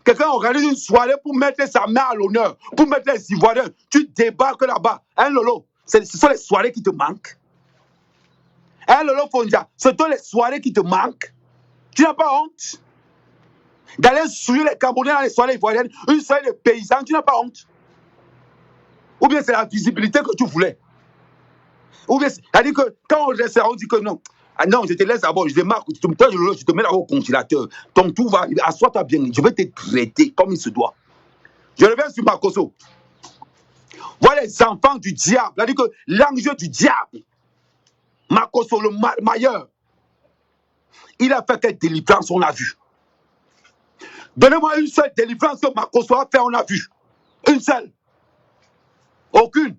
A: Quelqu'un organise une soirée pour mettre sa main à l'honneur, pour mettre les Ivoiriens. Tu débarques là-bas. Hein, Lolo? Ce sont les soirées qui te manquent. Hein, Lolo Fondia? Ce sont les soirées qui te manquent. Tu n'as pas honte d'aller souiller les Camerounais dans les soirées ivoiriennes, une soirée de paysans, tu n'as pas honte? Ou bien c'est la visibilité que tu voulais? Ou bien c'est-à-dire que quand on laisse, on dit que non. Ah non, je te laisse d'abord, je démarque, je te mets d'abord au congélateur. Ton tout va, assois-toi bien, je vais te traiter comme il se doit. Je reviens sur Makoso. Voilà les enfants du diable, c'est-à-dire que l'ange du diable, Makoso, le marmailleur, il a fait quelle délivrance on a vu? Donnez-moi une seule délivrance que Makoso a fait, on a vu. Une seule. Aucune.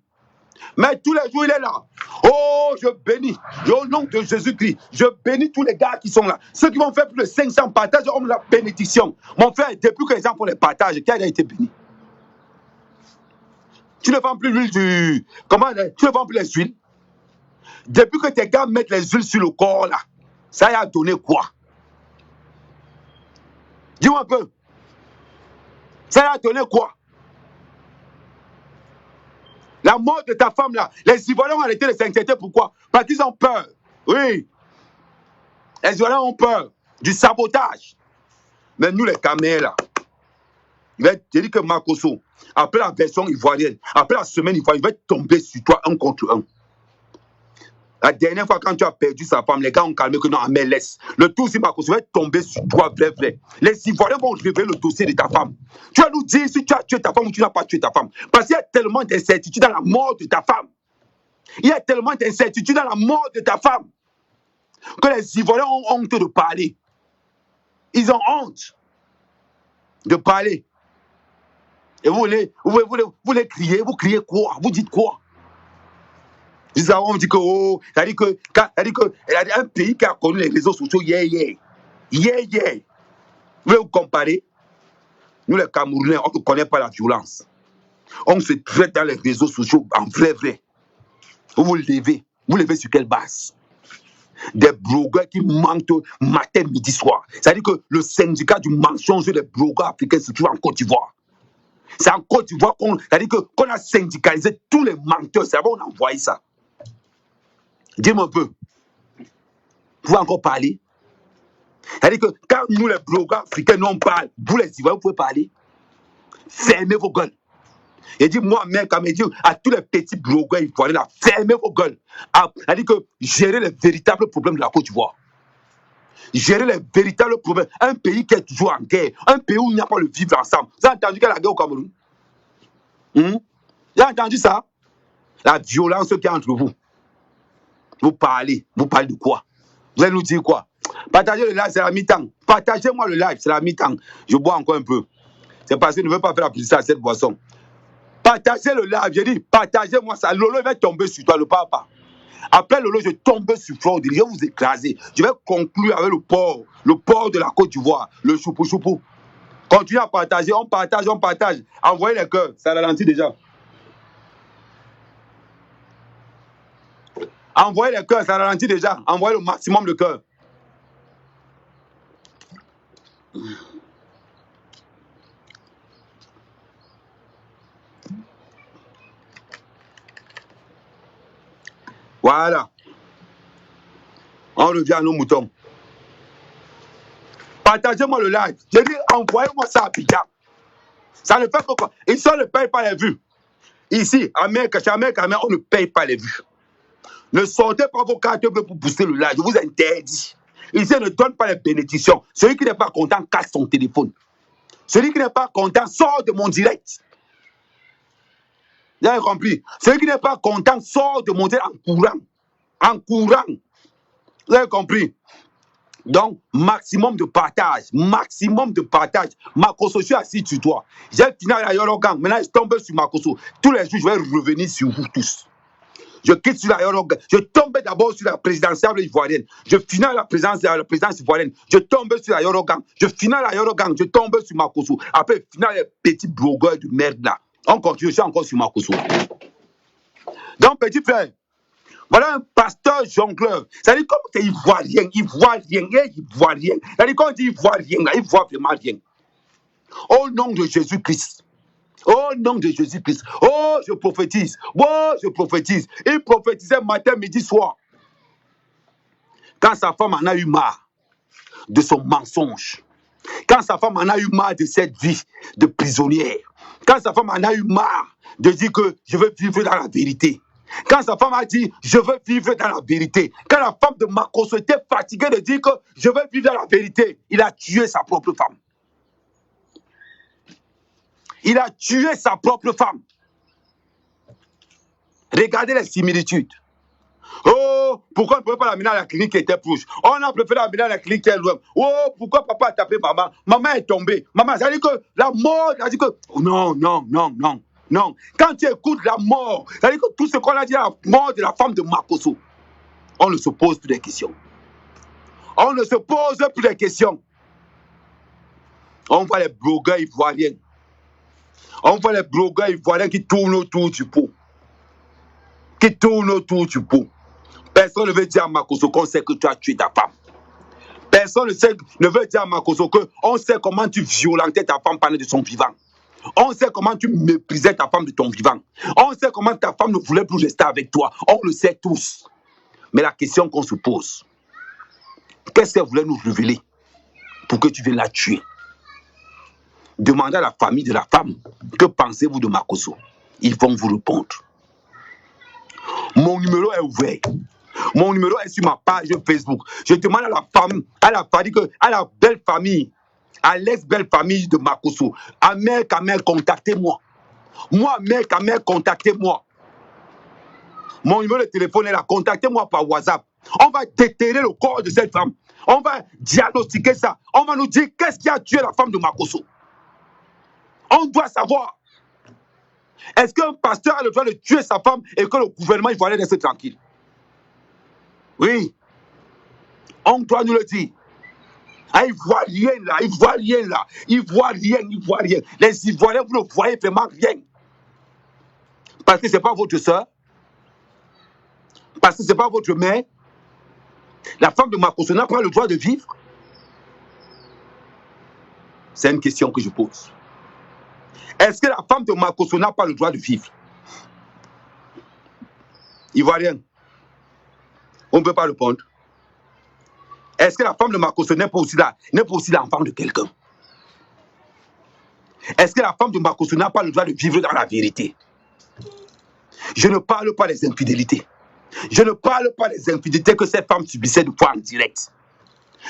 A: Mais tous les jours, il est là. Oh, je bénis. Au nom de Jésus-Christ, je bénis tous les gars qui sont là. Ceux qui vont faire plus de 500 partages, ont la bénédiction. Mon frère, depuis que les gens font les partages, qui a été béni? Tu ne vends plus l'huile du... Comment? Tu ne vends plus les huiles. Depuis que tes gars mettent les huiles sur le corps, là, ça y a donné quoi? Dis-moi un peu. Ça y a donné quoi? La mort de ta femme là, les Ivoiriens ont arrêté de s'inquiéter. Pourquoi? Parce qu'ils ont peur. Oui. Les Ivoiriens ont peur du sabotage. Mais nous les Camerounais là, il va te dire que Makoso, après la version ivoirienne, après la semaine ivoirienne, il va tomber sur toi un contre un. La dernière fois quand tu as perdu sa femme, les gars ont calmé que non, mais laisse. Le tout si Makoso va tomber sur toi, vrai. Les Ivoiriens vont révéler le dossier de ta femme. Tu vas nous dire si tu as tué ta femme ou tu n'as pas tué ta femme. Parce qu'il y a tellement d'incertitudes dans la mort de ta femme. Il y a tellement d'incertitudes dans la mort de ta femme que les Ivoiriens ont honte de parler. Ils ont honte de parler. Et vous voulez crier, vous criez quoi? Vous dites quoi? On dit que, oh, c'est-à-dire que, un pays qui a connu les réseaux sociaux, yeah. Vous voulez vous comparer? Nous, les Camerounais, on ne connaît pas la violence. On se traite dans les réseaux sociaux en vrai. Vous levez sur quelle base? Des blogueurs qui mentent matin, midi, soir. C'est-à-dire que le syndicat du mensonge des blogueurs africains se trouve en Côte d'Ivoire. C'est en Côte d'Ivoire qu'on a syndicalisé tous les menteurs. C'est là-bas qu'on a envoyé ça. Dis-moi un peu. Vous pouvez encore parler? C'est-à-dire que quand nous, les blogueurs africains, nous on parle, vous les Ivoiriens, vous pouvez parler? Fermez vos gueules. Et dit moi-même, comme il dit à tous les petits blogueurs ivoiriens, là, fermez vos gueules. C'est-à-dire que gérer les véritables problèmes de la Côte d'Ivoire. Gérer les véritables problèmes. Un pays qui est toujours en guerre. Un pays où il n'y a pas le vivre ensemble. Vous avez entendu qu'il y a la guerre au Cameroun? Vous avez entendu ça? La violence qui est entre vous. Vous parlez de quoi? Vous allez nous dire quoi? Partagez le live, c'est la mi-temps. Partagez-moi le live, c'est la mi-temps. Je bois encore un peu. C'est parce que je ne veux pas faire la publicité à cette boisson. Partagez le live, j'ai dit, partagez-moi ça. Lolo va tomber sur toi, le papa. Après Lolo, je tombe sur Flore, je vais vous écraser. Je vais conclure avec le port de la Côte d'Ivoire, le choupou. Continuez à partager, on partage. Envoyez les cœurs, ça ralentit déjà. Envoyez les cœurs, ça ralentit déjà. Envoyez le maximum de cœurs. Voilà. On revient à nos moutons. Partagez-moi le live. J'ai dit, envoyez-moi ça à Abidjan. Ça ne fait que quoi? Ici, on ne paye pas les vues. Ici, à Amérique, on ne paye pas les vues. Ne sortez pas vos cartes bleues pour booster le live. Je vous interdis. Ici, ne donne pas les bénédictions. Celui qui n'est pas content casse son téléphone. Celui qui n'est pas content sort de mon direct. Vous avez compris? Celui qui n'est pas content sort de mon direct en courant. En courant. Vous avez compris? Donc, maximum de partage. Maximum de partage. Makoso, je suis assis sur toi. J'ai fini à Yorogang. Maintenant, je tombe sur Makoso. Tous les jours, je vais revenir sur vous tous. Je quitte sur la Yorogang. Je tombe d'abord sur la présidentielle ivoirienne. Je finis à la présidence ivoirienne. Je tombe sur la Yorogang. Je finis à la Yorogang. Je tombe sur Makoso. Après, je finis les petits blogueurs de merde là. On continue, je suis encore sur Makoso. Donc, petit frère. Voilà un pasteur jongleur. C'est-à-dire, comme tu es ivoirien. C'est-à-dire, quand on dit ivoirien, là, il voit vraiment rien. Au nom de Jésus-Christ. Au nom de Jésus-Christ. Oh, je prophétise. Oh, je prophétise. Il prophétisait matin, midi, soir. Quand sa femme en a eu marre de son mensonge. Quand sa femme en a eu marre de cette vie de prisonnière. Quand sa femme en a eu marre de dire que je veux vivre dans la vérité. Quand sa femme a dit, je veux vivre dans la vérité. Quand la femme de Makoso était fatiguée de dire que je veux vivre dans la vérité, il a tué sa propre femme. Il a tué sa propre femme. Regardez les similitudes. Oh, pourquoi on ne pouvait pas l'amener à la clinique qui était proche? On a préféré l'amener à la clinique qui est loin. Oh, pourquoi papa a tapé maman? Maman est tombée. Maman, ça veut dire que la mort, ça veut dire que... Non. Non, quand tu écoutes la mort, ça veut dire que tout ce qu'on a dit à la mort de la femme de Makoso, on ne se pose plus de questions. On ne se pose plus de questions. On voit les blogueurs ivoiriens. On voit les blogueurs ivoiriens qui tournent autour du pot. Qui tournent autour du pot. Personne ne veut dire à Makoso qu'on sait que tu as tué ta femme. Personne ne veut dire à Makoso qu'on sait comment tu violentais ta femme pendant de son vivant. On sait comment tu méprisais ta femme de ton vivant. On sait comment ta femme ne voulait plus rester avec toi. On le sait tous. Mais la question qu'on se pose, qu'est-ce qu'elle voulait nous révéler pour que tu viennes la tuer? Demandez à la famille de la femme, que pensez-vous de Makoso? Ils vont vous répondre. Mon numéro est ouvert. Mon numéro est sur ma page Facebook. Je demande à la femme, à la belle famille, à l'ex-belle famille de Makoso, à Mère Kamel, contactez-moi. Moi, Mère Kamel, contactez-moi. Mon numéro de téléphone est là, contactez-moi par WhatsApp. On va déterrer le corps de cette femme. On va diagnostiquer ça. On va nous dire qu'est-ce qui a tué la femme de Makoso. On doit savoir. Est-ce qu'un pasteur a le droit de tuer sa femme et que le gouvernement il va aller rester tranquille? Oui. On doit nous le dire. Ah, il voit rien là, il voit rien là. Il voit rien. Les Ivoiriens, vous ne voyez vraiment rien. Parce que ce n'est pas votre soeur. Parce que ce n'est pas votre mère. La femme de Makoso n'a pas le droit de vivre. C'est une question que je pose. Est-ce que la femme de Makoso n'a pas le droit de vivre? Ivoirien, on ne peut pas répondre. Est-ce que la femme de Makoso n'est pas aussi là, n'est pas aussi l'enfant de quelqu'un? Est-ce que la femme de Makoso n'a pas le droit de vivre dans la vérité? Je ne parle pas des infidélités. Je ne parle pas des infidélités que cette femme subissait de fois en direct.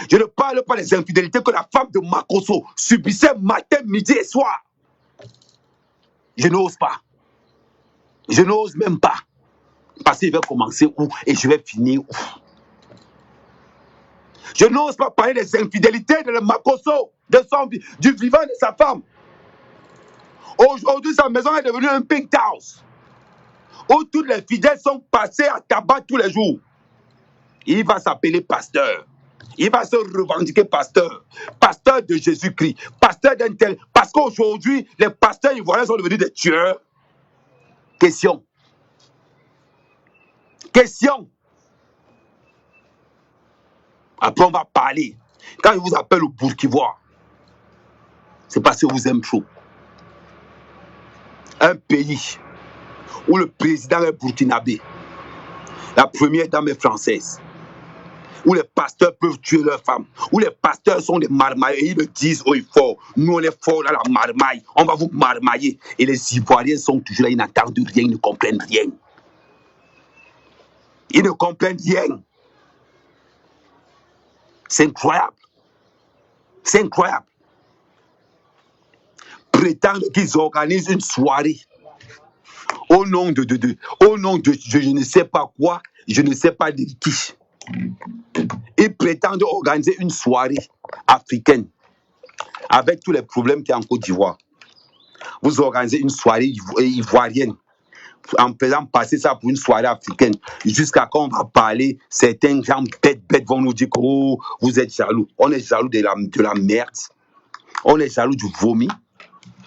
A: Je ne parle pas des infidélités que la femme de Makoso subissait matin, midi et soir. Je n'ose pas. Je n'ose même pas. Parce qu'il va commencer où et je vais finir où. Je n'ose pas parler des infidélités de Makoso, du vivant de sa femme. Aujourd'hui, sa maison est devenue un pink house. Où tous les fidèles sont passés à tabac tous les jours. Il va s'appeler pasteur. Il va se revendiquer pasteur. Pasteur de Jésus-Christ. Pasteur d'un tel. Parce qu'aujourd'hui, les pasteurs ivoiriens sont devenus des tueurs. Question. Après, on va parler. Quand je vous appelle au Burkivois, c'est parce que vous aimez trop. Un pays où le président est burkinabé, la première dame est française, où les pasteurs peuvent tuer leurs femmes, où les pasteurs sont des marmailles et ils le disent haut et fort. Nous, on est fort dans la marmaille, on va vous marmailler. Et les Ivoiriens sont toujours là, ils n'entendent rien, ils ne comprennent rien. Ils ne comprennent rien. C'est incroyable. C'est incroyable. Prétendre qu'ils organisent une soirée au nom de je ne sais pas quoi, je ne sais pas de qui. Ils prétendent organiser une soirée africaine avec tous les problèmes qu'il y a en Côte d'Ivoire. Vous organisez une soirée ivoirienne en faisant passer ça pour une soirée africaine. Jusqu'à quand on va parler, certains gens bêtes vont nous dire que oh, vous êtes jaloux. On est jaloux de la merde. On est jaloux du vomi.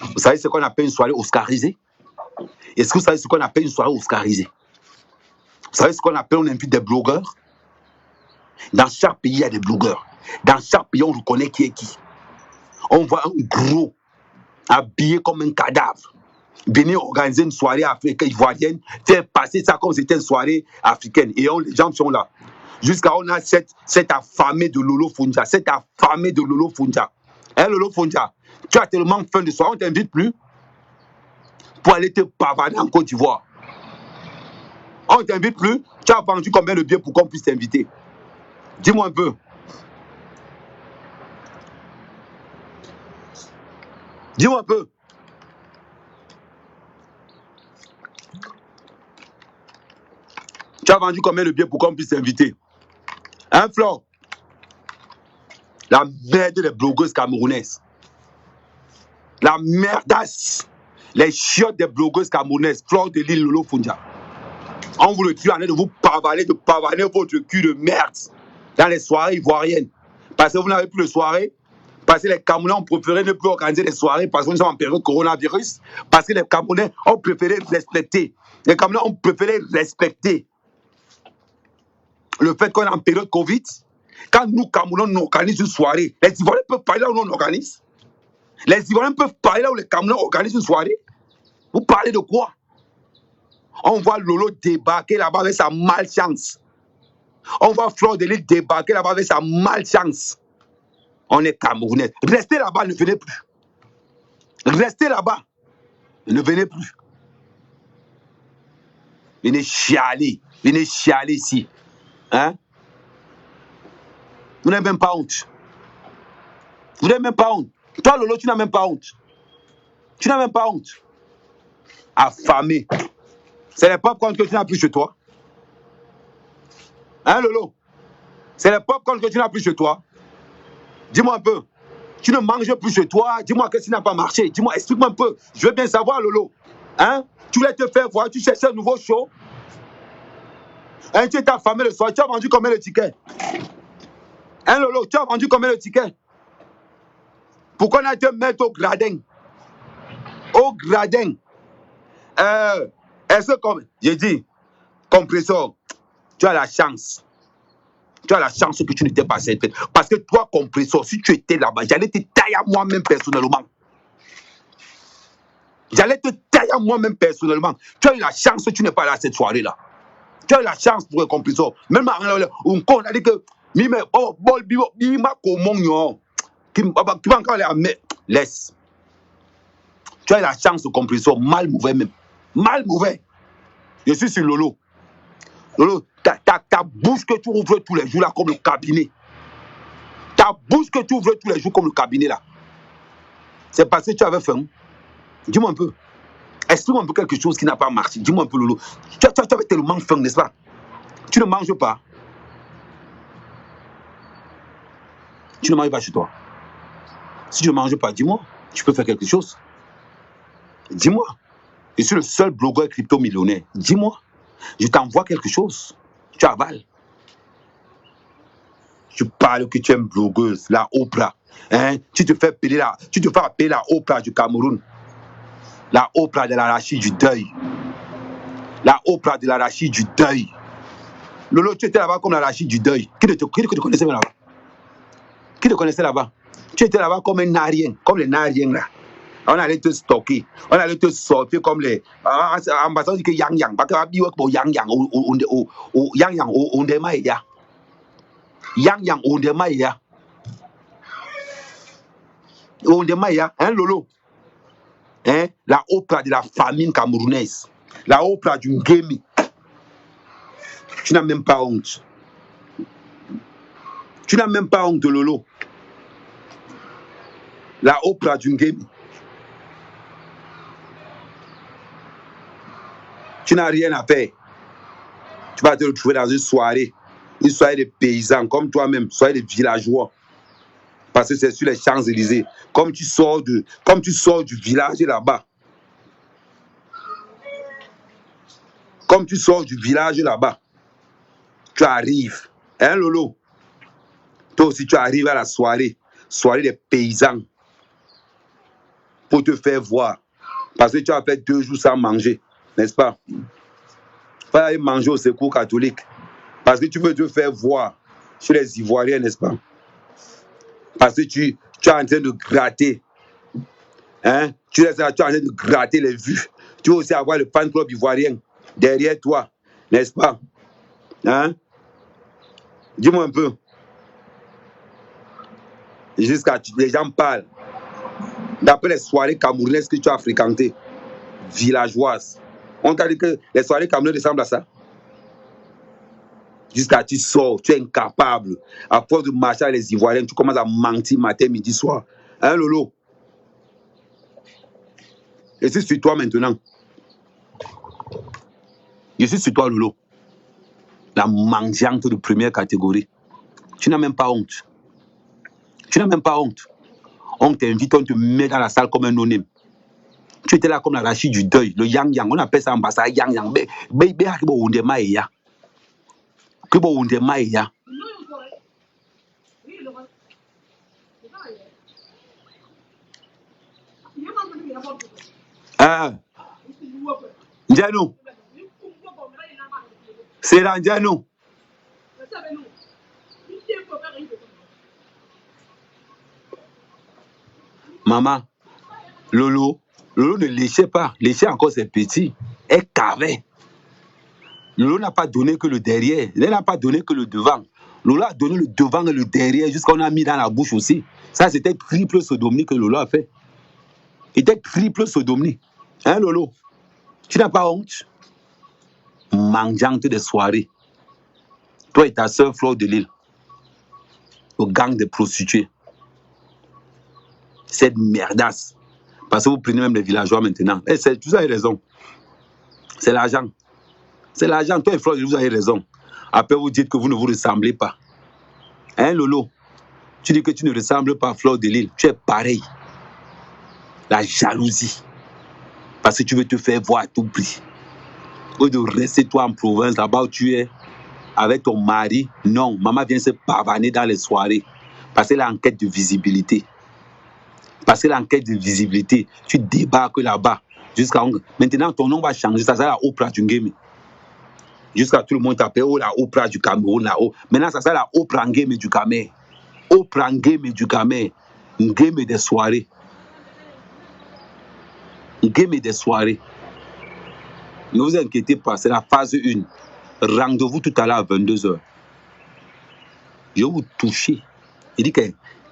A: Vous savez ce qu'on appelle une soirée oscarisée? Est-ce que vous savez ce qu'on appelle une soirée oscarisée? Vous savez ce qu'on appelle, on invite des blogueurs? Dans chaque pays, il y a des blogueurs. Dans chaque pays, on reconnaît qui est qui. On voit un gros habillé comme un cadavre venir organiser une soirée africaine ivoirienne, faire passer ça comme si c'était une soirée africaine. Et les gens sont là. Jusqu'à on a cette affamé de Lolo Foundia. Cette affamé de Lolo Foundia. Hein, Lolo Foundia, tu as tellement faim de soirée, on ne t'invite plus pour aller te pavaner en Côte d'Ivoire. On ne t'invite plus. Tu as vendu combien de billets pour qu'on puisse t'inviter? Dis-moi un peu. Dis-moi un peu. Tu as vendu combien de billets pour qu'on puisse t'inviter? Hein, Flore? La merde des blogueuses camerounaises. La merdasse. Les chiottes des blogueuses camerounaises. Flore de l'île Lolo Foundia. On vous le tue en train de vous pavaner votre cul de merde dans les soirées ivoiriennes. Parce que vous n'avez plus de soirée. Parce que les Camerounais ont préféré ne plus organiser les soirées parce qu'on est en période coronavirus. Parce que les Camerounais ont préféré respecter. Les Camerounais ont préféré respecter le fait qu'on est en période Covid. Quand nous, Camerounais, on organise une soirée, les Ivoiriens peuvent parler là où on organise. Les Ivoiriens peuvent parler là où les Camerounais organisent une soirée. Vous parlez de quoi? On voit Lolo débarquer là-bas avec sa malchance. On voit Flore de l'île débarquer là-bas avec sa malchance. On est Camerounais. Restez là-bas, ne venez plus. Restez là-bas, ne venez plus. Venez chialer ici. Hein? Vous n'avez même pas honte. Vous n'avez même pas honte. Toi, Lolo, tu n'as même pas honte. Tu n'as même pas honte. Affamé. C'est les popcorn que tu n'as plus chez toi. Hein, Lolo? C'est les popcorn que tu n'as plus chez toi. Dis-moi un peu. Tu ne manges plus chez toi. Dis-moi qu'est-ce qui n'a pas marché. Dis-moi, explique-moi un peu. Je veux bien savoir, Lolo. Hein? Tu voulais te faire voir, tu cherchais un nouveau show. Hein, tu étais affamé le soir. Tu as vendu combien de tickets? Hein, Lolo? Tu as vendu combien de tickets? Pourquoi on a été mettre au gradin? Au gradin. Est-ce que, comme j'ai dit, compresseur, tu as la chance. Tu as la chance que tu n'étais pas cette fête. Parce que toi, compresseur, si tu étais là-bas, j'allais te tailler à moi-même personnellement. J'allais te tailler à moi-même personnellement. Tu as eu la chance que tu n'es pas là cette soirée-là. Tu as eu la chance pour un compresseur. Même on a dit que laisse. Tu as eu la chance de compresseur, mal mauvais même. Mal mauvais. Je suis sur Lolo. Lolo, ta bouche que tu ouvres tous les jours là comme le cabinet. Ta bouche que tu ouvres tous les jours comme le cabinet là. C'est parce que tu avais faim. Dis-moi un peu. Explique-moi un peu quelque chose qui n'a pas marché. Dis-moi un peu, Lolo. Tu avais tellement faim, n'est-ce pas? Tu ne manges pas. Tu ne manges pas chez toi. Si tu ne manges pas, dis-moi. Tu peux faire quelque chose. Dis-moi. Je suis le seul blogueur crypto-millionnaire. Dis-moi. Je t'envoie quelque chose. Tu avales. Tu parles que tu es une blogueuse, la Oprah. Hein? Tu te fais appeler la Oprah du Cameroun. La Oprah de l'arachide du deuil. La Oprah de l'arachide du deuil. Lolo, tu étais là-bas comme l'arachide du deuil. Qui te connaissait là-bas? Qui te connaissait là-bas? Tu étais là-bas comme un narien, comme les nariens là. On allait te stocker, on allait te sortir comme les ambassadeurs disent que yang yang, parce que yang yang yang yang on démarre ya. Yang yang on démarre ya. On démarre ya, hein Lolo? Hein? La Oprah de la famine camerounaise. La Oprah du Ngemi. Tu n'as même pas honte. Tu n'as même pas honte, Lolo. La Oprah d'une game. Tu n'as rien à faire. Tu vas te retrouver dans une soirée de paysans comme toi-même, soirée de villageois. Parce que c'est sur les Champs-Élysées. Comme tu sors du village là-bas. Comme tu sors du village là-bas. Tu arrives. Hein, Lolo? Toi aussi, tu arrives à la soirée des paysans. Pour te faire voir. Parce que tu as fait 2 jours sans manger. N'est-ce pas? Pas aller manger au secours catholique. Parce que tu veux te faire voir chez les Ivoiriens, n'est-ce pas? Parce que tu es en train de gratter. Hein? Tu es en train de gratter les vues. Tu veux aussi avoir le fan club ivoirien derrière toi, n'est-ce pas? Hein? Dis-moi un peu. Jusqu'à les gens parlent. D'après les soirées camerounaises que tu as fréquentées, villageoises, on t'a dit que les soirées camerounaises ressemblent à ça? Jusqu'à tu sors, tu es incapable. À force de marcher avec les Ivoiriens, tu commences à mentir matin, midi, soir. Hein, Lolo? Je suis sur toi maintenant. Je suis sur toi, Lolo. La mendiante de première catégorie. Tu n'as même pas honte. Tu n'as même pas honte. On t'invite, on te met dans la salle comme un non-name. Tu étais là comme la Rachid du deuil, le yang yang. On appelle ça ambassade yang yang. Ah, Ndianou. C'est là, Ndianou. Maman, Lolo ne léchait pas. Léchait encore ses petits. Elle cavait. Lolo n'a pas donné que le derrière. Elle n'a pas donné que le devant. Lolo a donné le devant et le derrière jusqu'à qu'on a mis dans la bouche aussi. Ça, c'était triple sodomie que Lolo a fait. C'était triple sodomie. Hein, Lolo? Tu n'as pas honte? Mangeante des soirées. Toi et ta soeur Fleur de Lille. Au gang de prostituées. Cette merdasse. Parce que vous prenez même les villageois maintenant. Et vous avez raison. C'est l'argent. C'est l'argent. Toi et Fleur de Lille, vous avez raison. Après, vous dites que vous ne vous ressemblez pas. Hein, Lolo? Tu dis que tu ne ressembles pas à Fleur de Lille. Tu es pareil. La jalousie. Parce que tu veux te faire voir à tout prix. Au lieu de rester toi en province, là-bas où tu es, avec ton mari, non, maman vient se pavaner dans les soirées. Parce qu'elle est en quête de visibilité. Parce qu'elle est en quête de visibilité. Tu débarques là-bas. Maintenant, ton nom va changer. Ça sera la Oprah du game. Jusqu'à tout le monde t'appelle la Oprah du Cameroun. Maintenant, ça sera la Oprah game du Cameroun. Oprah game du Cameroun. Une game des soirées. Une game des soirées. Ne vous inquiétez pas, c'est la phase 1. Rendez-vous tout à l'heure à 22h. Je vais vous toucher. Il dit que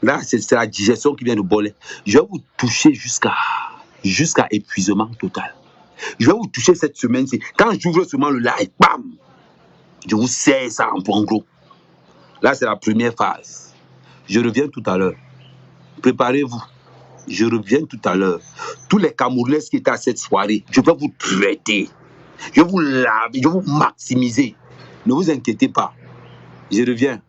A: là, c'est la digestion qui vient de boler. Je vais vous toucher jusqu'à épuisement total. Je vais vous toucher cette semaine-ci. Quand j'ouvre seulement le live, bam, je vous serre ça en point gros. Là, c'est la première phase. Je reviens tout à l'heure. Préparez-vous. Je reviens tout à l'heure. Tous les Camerounais qui étaient à cette soirée, je vais vous traiter. Je vais vous laver, je vais vous maximiser. Ne vous inquiétez pas. Je reviens.